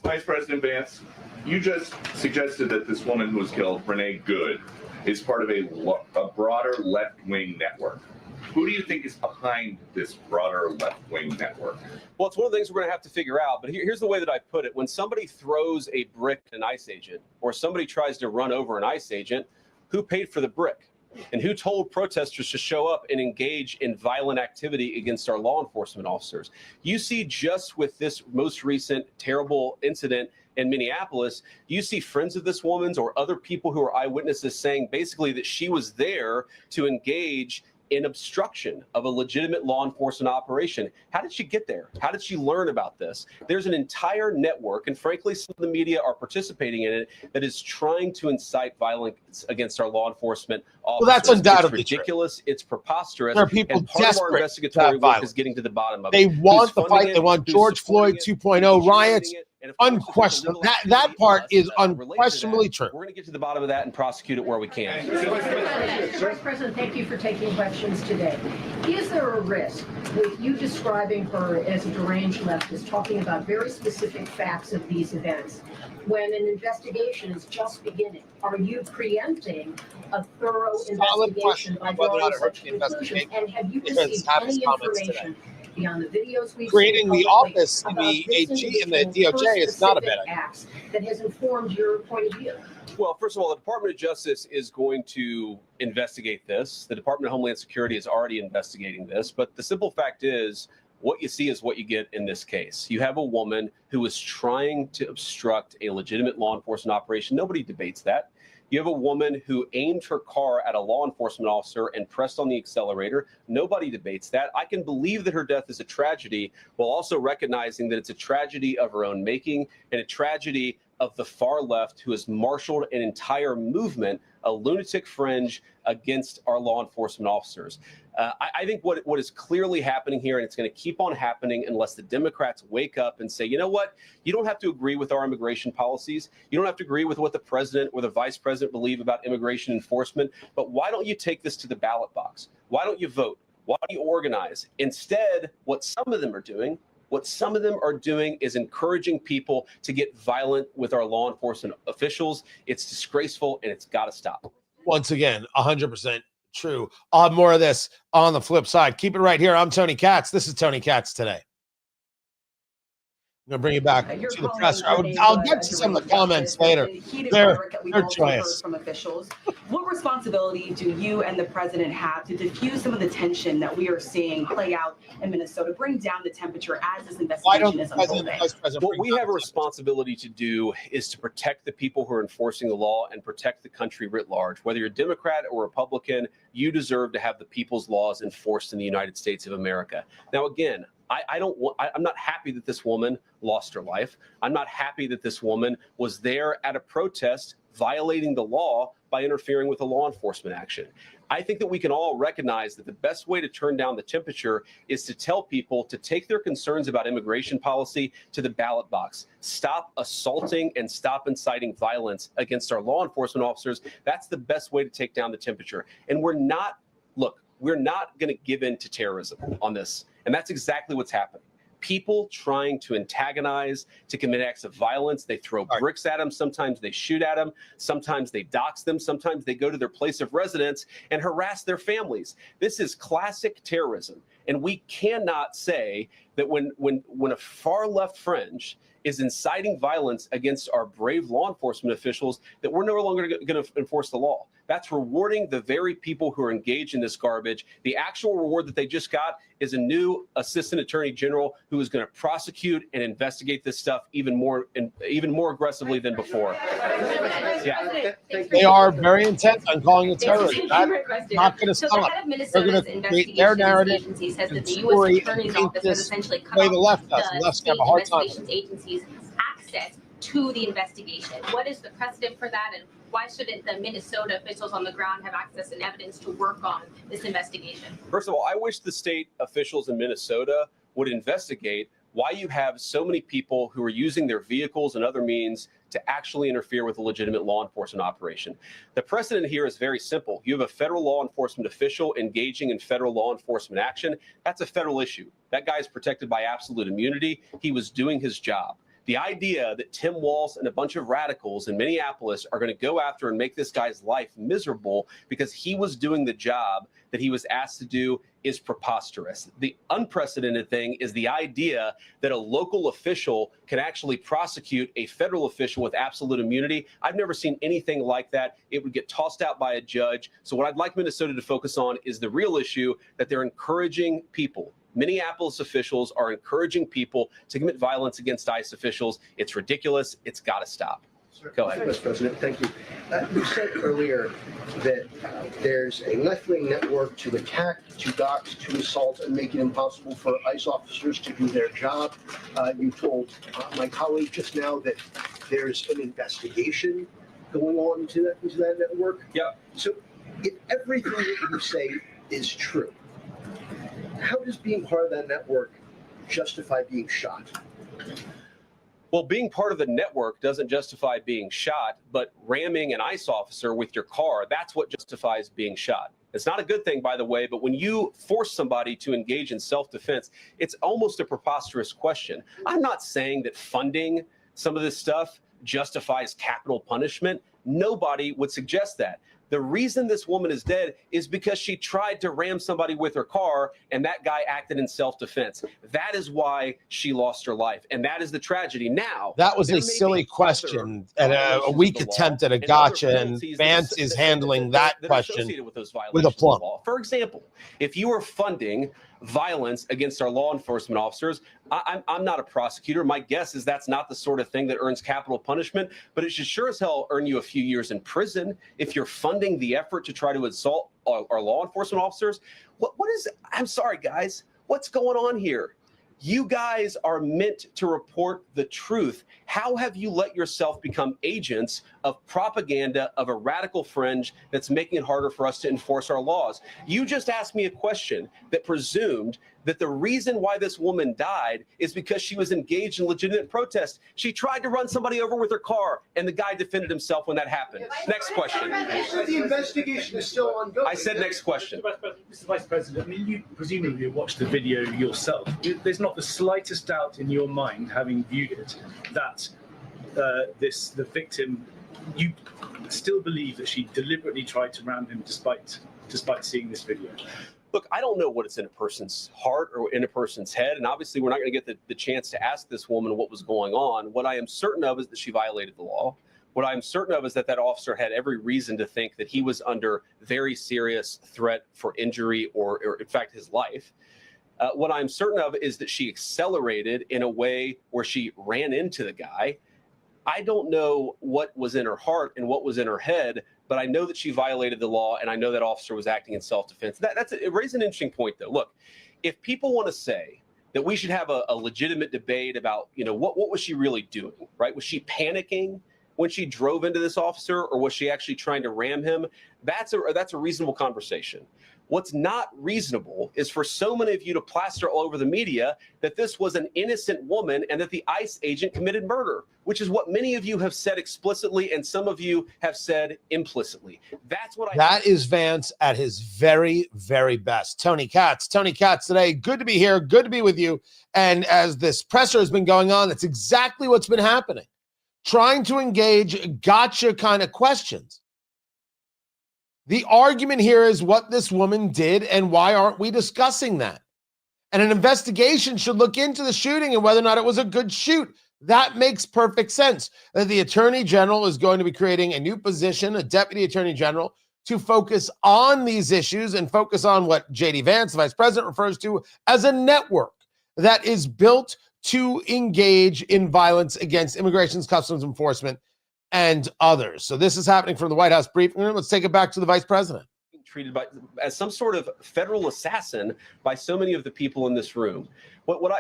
Vice President Vance, you just suggested that this woman who was killed, Renee Good, is part of a broader left-wing network. Who do you think is behind this broader left-wing network? Well, it's one of the things we're going to have to figure out. But here's the way that I put it. When somebody throws a brick at an ICE agent, or somebody tries to run over an ICE agent, who paid for the brick? And who told protesters to show up and engage in violent activity against our law enforcement officers? You see, just with this most recent terrible incident in Minneapolis, you see friends of this woman's or other people who are eyewitnesses saying basically that she was there to engage in obstruction of a legitimate law enforcement operation. How did she get there? How did she learn about this? There's an entire network, and frankly, some of the media are participating in it, that is trying to incite violence against our law enforcement officers. Well, that's undoubtedly It's ridiculous. True. It's preposterous. There are people and part of our desperate investigatory work violence. is getting to the bottom of They it. want the Who's funding fight. They it? want Who's George Floyd supporting it? 2.0 Who's riots. generating it? And of course, Unquestionable. there's a little That activity part from is us, related to that. unquestionably true. We're going to get to the bottom of that and prosecute it where we can. Vice President, thank you for taking questions today. Is there a risk with you describing her as a deranged leftist, talking about very specific facts of these events, when an investigation is just beginning? Are you preempting a thorough investigation by drawing such conclusions? And have you received any information beyond the videos we've Creating seen the publicly office in about the this AG and the individual, DOJ her is not a bad specific idea. acts that has informed your point of view? Well, first of all, the Department of Justice is going to investigate this. The Department of Homeland Security is already investigating this. But the simple fact is, what you see is what you get in this case. You have a woman who is trying to obstruct a legitimate law enforcement operation. Nobody debates that. You have a woman who aimed her car at a law enforcement officer and pressed on the accelerator. Nobody debates that. I can believe that her death is a tragedy, while also recognizing that it's a tragedy of her own making and a tragedy of the far left who has marshaled an entire movement, a lunatic fringe against our law enforcement officers. I think what is clearly happening here, and it's going to keep on happening unless the Democrats wake up and say, you know what, you don't have to agree with our immigration policies. You don't have to agree with what the president or the vice president believe about immigration enforcement. But why don't you take this to the ballot box? Why don't you vote? Why don't you organize? Instead, what some of them are doing is encouraging people to get violent with our law enforcement officials. It's disgraceful, and it's got to stop. Once again, 100% true. I'll have more of this on the flip side. Keep it right here. I'm Tony Katz. This is Tony Katz Today. I'm going to bring you back to the presser. I'll get to some of the comments later. They're joyous. From officials. What responsibility do you and the president have to diffuse some of the tension that we are seeing play out in Minnesota, bring down the temperature as this investigation is unfolding? What we have a responsibility to do is to protect the people who are enforcing the law and protect the country writ large. Whether you're Democrat or Republican, you deserve to have the people's laws enforced in the United States of America. Now, again, I'm not happy that this woman lost her life. I'm not happy that this woman was there at a protest violating the law by interfering with a law enforcement action. I think that we can all recognize that the best way to turn down the temperature is to tell people to take their concerns about immigration policy to the ballot box. Stop assaulting and stop inciting violence against our law enforcement officers. That's the best way to take down the temperature. And we're not going to give in to terrorism on this. And that's exactly what's happening. people trying to antagonize, to commit acts of violence. They throw bricks at them. Sometimes they shoot at them. Sometimes they dox them. Sometimes they go to their place of residence and harass their families. This is classic terrorism. And we cannot say that when a far left fringe is inciting violence against our brave law enforcement officials, that we're no longer going to enforce the law. That's rewarding the very people who are engaged in this garbage. The actual reward that they just got is a new assistant attorney general who is going to prosecute and investigate this stuff even more aggressively than before. Yeah. They are very intent on calling it terrorism. That's not going to So stop. the head of They're going Minnesota's to create their narrative agency says that and the story U.S. Attorney's paint Office has this essentially cut way the off left does. The the left's going state to have a hard time. investigations agency's access to the investigation. What is the precedent for that, and why shouldn't the Minnesota officials on the ground have access and evidence to work on this investigation? First of all, I wish the state officials in Minnesota would investigate why you have so many people who are using their vehicles and other means to actually interfere with a legitimate law enforcement operation. The precedent here is very simple. You have a federal law enforcement official engaging in federal law enforcement action. That's a federal issue. That guy is protected by absolute immunity. He was doing his job. The idea that Tim Walz and a bunch of radicals in Minneapolis are going to go after and make this guy's life miserable because he was doing the job that he was asked to do is preposterous. The unprecedented thing is the idea that a local official can actually prosecute a federal official with absolute immunity. I've never seen anything like that. It would get tossed out by a judge. So what I'd like Minnesota to focus on is the real issue that they're encouraging people. Minneapolis officials are encouraging people to commit violence against ICE officials. It's ridiculous. It's got to stop. Go ahead. Mr. President, thank you. You said earlier that there's a left-wing network to attack, to dox, to assault, and make it impossible for ICE officers to do their job. You told my colleague just now that there's an investigation going on into that network. Yeah. So if everything that you say is true, how does being part of that network justify being shot? Well, being part of the network doesn't justify being shot, but ramming an ICE officer with your car, that's what justifies being shot. It's not a good thing, by the way, but when you force somebody to engage in self-defense, it's almost a preposterous question. I'm not saying that funding some of this stuff justifies capital punishment. Nobody would suggest that. The reason this woman is dead is because she tried to ram somebody with her car and that guy acted in self-defense. That is why she lost her life. And that is the tragedy. Now, that was a silly question and a weak attempt at a gotcha, and Vance is handling that question with aplomb. For example, if you are funding violence against our law enforcement officers, I'm not a prosecutor. My guess is that's not the sort of thing that earns capital punishment, but it should sure as hell earn you a few years in prison if you're funding the effort to try to assault our law enforcement officers. What is, I'm sorry, guys, what's going on here? You guys are meant to report the truth. How have you let yourself become agents of propaganda of a radical fringe that's making it harder for us to enforce our laws? You just asked me a question that presumed that the reason why this woman died is because she was engaged in legitimate protest. She tried to run somebody over with her car, and the guy defended himself when that happened. Next question. The investigation is still ongoing. I said next question. Mr. Vice President, I mean, you presumably watched the video yourself. There's not the slightest doubt in your mind, having viewed it, that the victim, you still believe that she deliberately tried to ram him despite seeing this video? Look, I don't know what is in a person's heart or in a person's head, and obviously we're not going to get the chance to ask this woman what was going on. What I am certain of is that she violated the law. What I'm certain of is that officer had every reason to think that he was under very serious threat for injury or in fact, his life. What I'm certain of is that she accelerated in a way where she ran into the guy. I don't know what was in her heart and what was in her head, but I know that she violated the law, and I know that officer was acting in self-defense. It raises an interesting point, though. Look, if people want to say that we should have a legitimate debate about, what was she really doing, right? Was she panicking when she drove into this officer, or was she actually trying to ram him? That's a reasonable conversation. What's not reasonable is for so many of you to plaster all over the media that this was an innocent woman and that the ICE agent committed murder, which is what many of you have said explicitly and some of you have said implicitly. That's what That is Vance at his very, very best. Tony Katz today. Good to be here. Good to be with you. And as this presser has been going on, that's exactly what's been happening. Trying to engage gotcha kind of questions. The argument here is what this woman did and why aren't we discussing that? And an investigation should look into the shooting and whether or not it was a good shoot. That makes perfect sense. That the Attorney General is going to be creating a new position, a Deputy Attorney General, to focus on these issues and focus on what J.D. Vance, the Vice President, refers to as a network that is built to engage in violence against Immigration Customs Enforcement and others. So this is happening from the White House briefing room. Let's take it back to the Vice President. Treated as some sort of federal assassin by so many of the people in this room.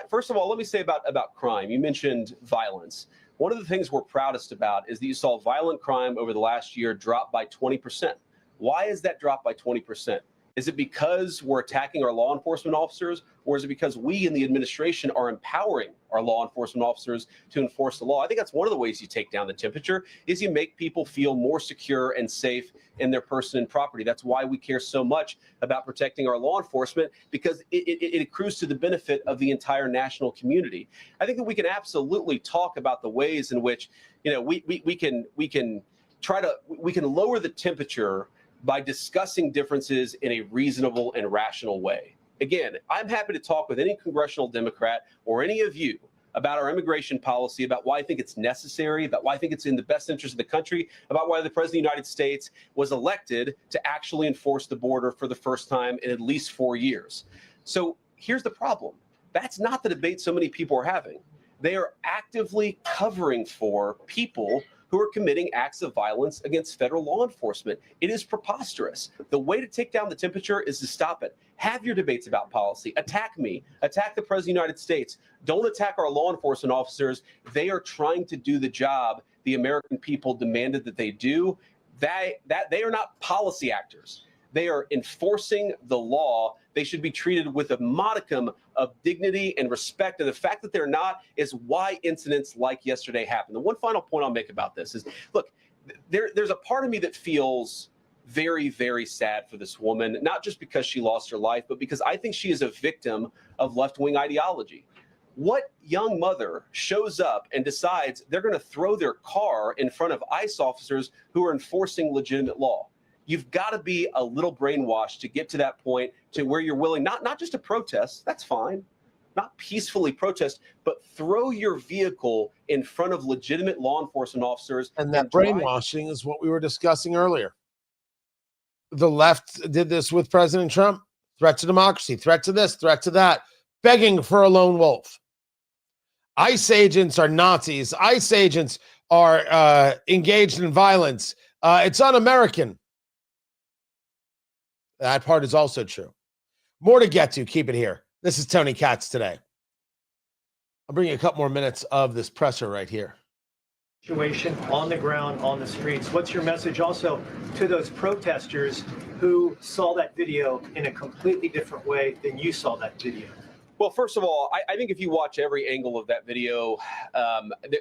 First of all, let me say about crime. You mentioned violence. One of the things we're proudest about is that you saw violent crime over the last year drop by 20%. Why is that drop by 20%? Is it because we're attacking our law enforcement officers, or is it because we in the administration are empowering our law enforcement officers to enforce the law? I think that's one of the ways you take down the temperature, is you make people feel more secure and safe in their person and property. That's why we care so much about protecting our law enforcement, because it accrues to the benefit of the entire national community. I think that we can absolutely talk about the ways in which, we can lower the temperature by discussing differences in a reasonable and rational way. Again, I'm happy to talk with any congressional Democrat or any of you about our immigration policy, about why I think it's necessary, about why I think it's in the best interest of the country, about why the President of the United States was elected to actually enforce the border for the first time in at least 4 years. So here's the problem. That's not the debate so many people are having. They are actively covering for people who are committing acts of violence against federal law enforcement. It is preposterous. The way to take down the temperature is to stop it. Have your debates about policy. Attack me. Attack the President of the United States. Don't attack our law enforcement officers. They are trying to do the job the American people demanded that they do. They are not policy actors. They are enforcing the law. They should be treated with a modicum of dignity and respect. And the fact that they're not is why incidents like yesterday happened. The one final point I'll make about this is, look, there's a part of me that feels very, very sad for this woman, not just because she lost her life, but because I think she is a victim of left-wing ideology. What young mother shows up and decides they're going to throw their car in front of ICE officers who are enforcing legitimate law? You've got to be a little brainwashed to get to that point to where you're willing not just to protest, that's fine, not peacefully protest, but throw your vehicle in front of legitimate law enforcement officers. And that brainwashing is what we were discussing earlier. The left did this with President Trump. Threat to democracy, threat to this, threat to that, begging for a lone wolf. ICE agents are Nazis. ICE agents are engaged in violence. It's un-American. That part is also true. More to get to. Keep it here. This is Tony Katz today. I'll bring you a couple more minutes of this presser right here. Situation on the ground, on the streets. What's your message also to those protesters who saw that video in a completely different way than you saw that video? Well, first of all, I think if you watch every angle of that video,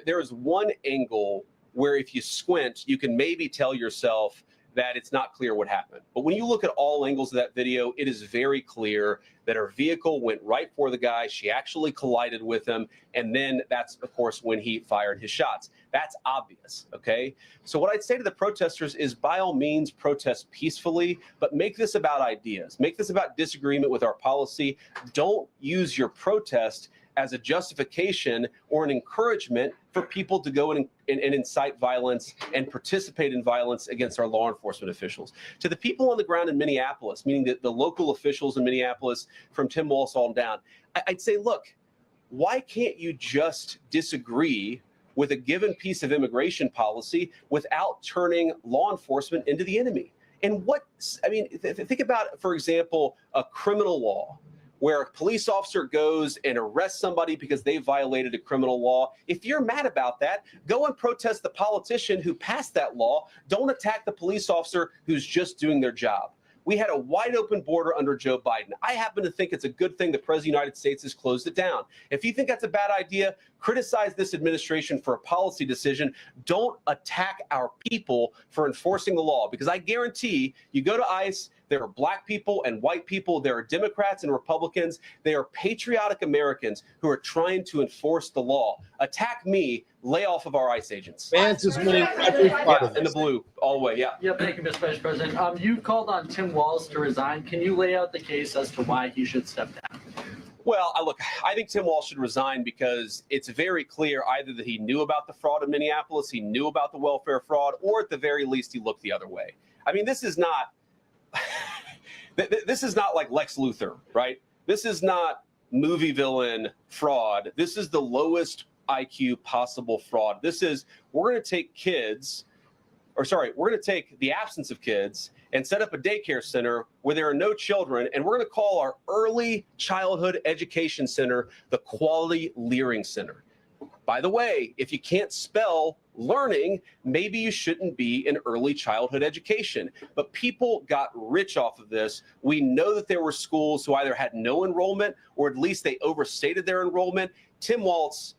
there is one angle where if you squint, you can maybe tell yourself that it's not clear what happened. But when you look at all angles of that video, it is very clear that her vehicle went right for the guy. She actually collided with him. And then that's, of course, when he fired his shots. That's obvious, okay? So what I'd say to the protesters is, by all means, protest peacefully, but make this about ideas. Make this about disagreement with our policy. Don't use your protest as a justification or an encouragement for people to go and incite violence and participate in violence against our law enforcement officials. To the people on the ground in Minneapolis, meaning the local officials in Minneapolis from Tim Walz on down, I'd say, look, why can't you just disagree with a given piece of immigration policy without turning law enforcement into the enemy? And think about, for example, a criminal law where a police officer goes and arrests somebody because they violated a criminal law. If you're mad about that, go and protest the politician who passed that law. Don't attack the police officer who's just doing their job. We had a wide open border under Joe Biden. I happen to think it's a good thing the President of the United States has closed it down. If you think that's a bad idea, criticize this administration for a policy decision. Don't attack our people for enforcing the law, because I guarantee you go to ICE, there are black people and white people, there are Democrats and Republicans, they are patriotic Americans who are trying to enforce the law. Attack me, lay off of our ICE agents. Vance is winning every part of in the blue, all the way, yeah. Yeah, thank you, Mr. Vice President. You called on Tim Walz to resign. Can you lay out the case as to why he should step down? Well, look, I think Tim Walz should resign because it's very clear either that he knew about the fraud in Minneapolis, he knew about the welfare fraud, or at the very least, he looked the other way. I mean, this is not this is not like Lex Luthor, right? This is not movie villain fraud. This is the lowest IQ possible fraud. This is, we're going to take kids, or sorry, we're going to take the absence of kids and set up a daycare center where there are no children, and we're going to call our early childhood education center the Quality Learning Center. By the way, if you can't spell learning, maybe you shouldn't be in early childhood education. But people got rich off of this. We know that there were schools who either had no enrollment or at least they overstated their enrollment. Tim Walz,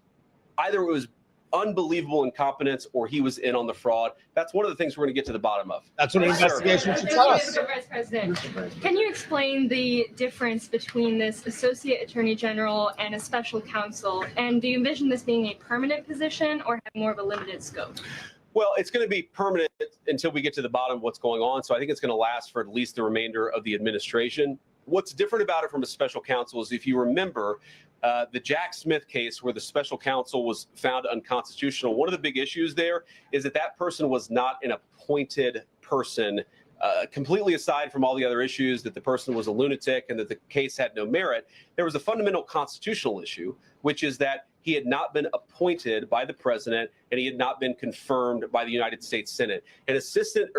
either it was unbelievable incompetence or he was in on the fraud. That's one of the things we're going to get to the bottom of. That's what an investigation should tell us. Mr. Vice President, can you explain the difference between this Associate Attorney General and a special counsel? And do you envision this being a permanent position or have more of a limited scope? Well, it's going to be permanent until we get to the bottom of what's going on. So I think it's going to last for at least the remainder of the administration. What's different about it from a special counsel is, if you remember, the Jack Smith case where the special counsel was found unconstitutional, one of the big issues there is that that person was not an appointed person, completely aside from all the other issues that the person was a lunatic and that the case had no merit. There was a fundamental constitutional issue, which is that he had not been appointed by the president and he had not been confirmed by the United States Senate. An assistant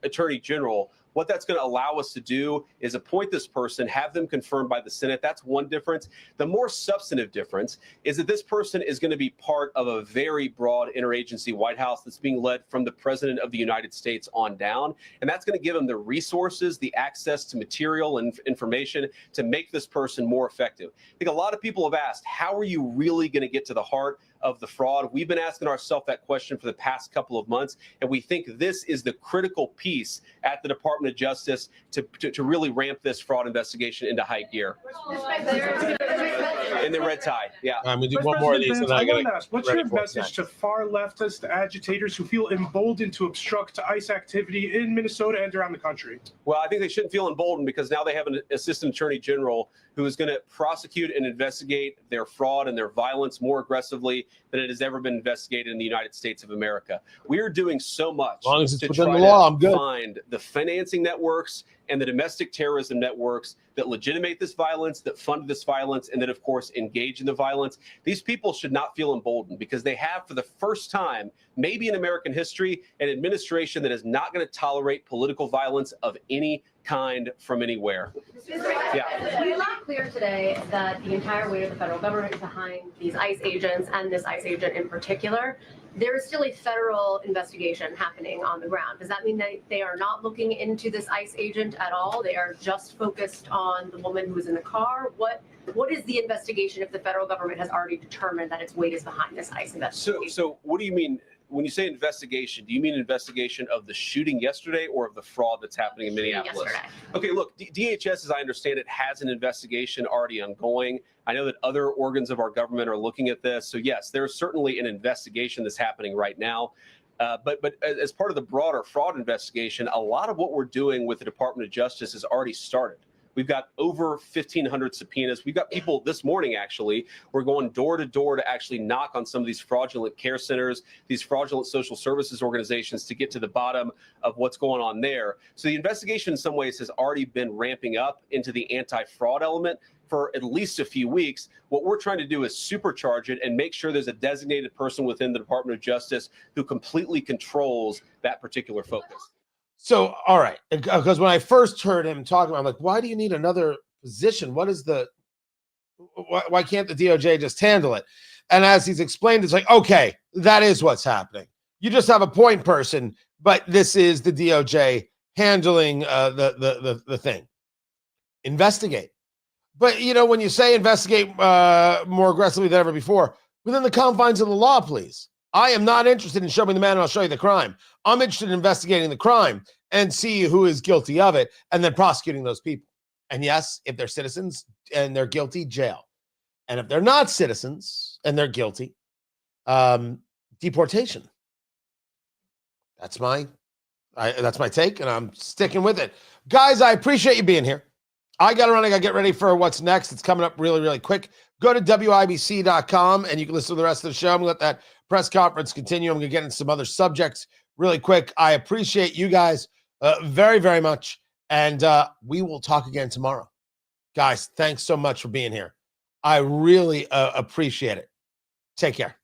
attorney general, what that's going to allow us to do is appoint this person, have them confirmed by the Senate. That's one difference. The more substantive difference is that this person is going to be part of a very broad interagency White House that's being led from the President of the United States on down. And that's going to give them the resources, the access to material and information to make this person more effective. I think a lot of people have asked, how are you really going to get to the heart of the fraud? We've been asking ourselves that question for the past couple of months, and we think this is the critical piece at the Department of Justice to really ramp this fraud investigation into high gear. In the red tie, yeah. I'm gonna do one more of these. And I want to ask, what's your message to far leftist agitators who feel emboldened to obstruct ICE activity in Minnesota and around the country? Well, I think they shouldn't feel emboldened because now they have an assistant attorney general who is going to prosecute and investigate their fraud and their violence more aggressively than it has ever been investigated in the United States of America. We are doing so much as long as it's to within try the law, I'm to good. find the financing networks and the domestic terrorism networks that legitimate this violence, that fund this violence, and that, of course, engage in the violence. These people should not feel emboldened because they have, for the first time, maybe in American history, an administration that is not going to tolerate political violence of any kind from anywhere. Yeah. It's not clear today that the entire weight of the federal government is behind these ICE agents and this ICE agent in particular. There is still a federal investigation happening on the ground. Does that mean that they are not looking into this ICE agent at all? They are just focused on the woman who was in the car? What is the investigation if the federal government has already determined that its weight is behind this ICE investigation? So what do you mean? When you say investigation, do you mean investigation of the shooting yesterday or of the fraud that's happening in Minneapolis? Yesterday. Okay, look, DHS, as I understand it, has an investigation already ongoing. I know that other organs of our government are looking at this. So yes, there's certainly an investigation that's happening right now. But as part of the broader fraud investigation, a lot of what we're doing with the Department of Justice has already started. We've got over 1,500 subpoenas. We've got people this morning, actually, we're going door to door to actually knock on some of these fraudulent care centers, these fraudulent social services organizations to get to the bottom of what's going on there. So the investigation in some ways has already been ramping up into the anti-fraud element for at least a few weeks. What we're trying to do is supercharge it and make sure there's a designated person within the Department of Justice who completely controls that particular focus. So, all right, because when I first heard him talking about, I'm like, why do you need another position? What is the, why can't the DOJ just handle it? And as he's explained, it's like, okay, that is what's happening. You just have a point person, but this is the DOJ handling the thing. Investigate. But, you know, when you say investigate more aggressively than ever before, within the confines of the law, please. I am not interested in showing the man and I'll show you the crime. I'm interested in investigating the crime and see who is guilty of it and then prosecuting those people. And yes, if they're citizens and they're guilty, jail. And if they're not citizens and they're guilty, deportation. That's my take, and I'm sticking with it. Guys, I appreciate you being here. I got to run. I got to get ready for what's next. It's coming up really, really quick. Go to WIBC.com, and you can listen to the rest of the show. I'm going to let that press conference continue. I'm going to get into some other subjects really quick. I appreciate you guys very, very much, and we will talk again tomorrow. Guys, thanks so much for being here. I really appreciate it. Take care.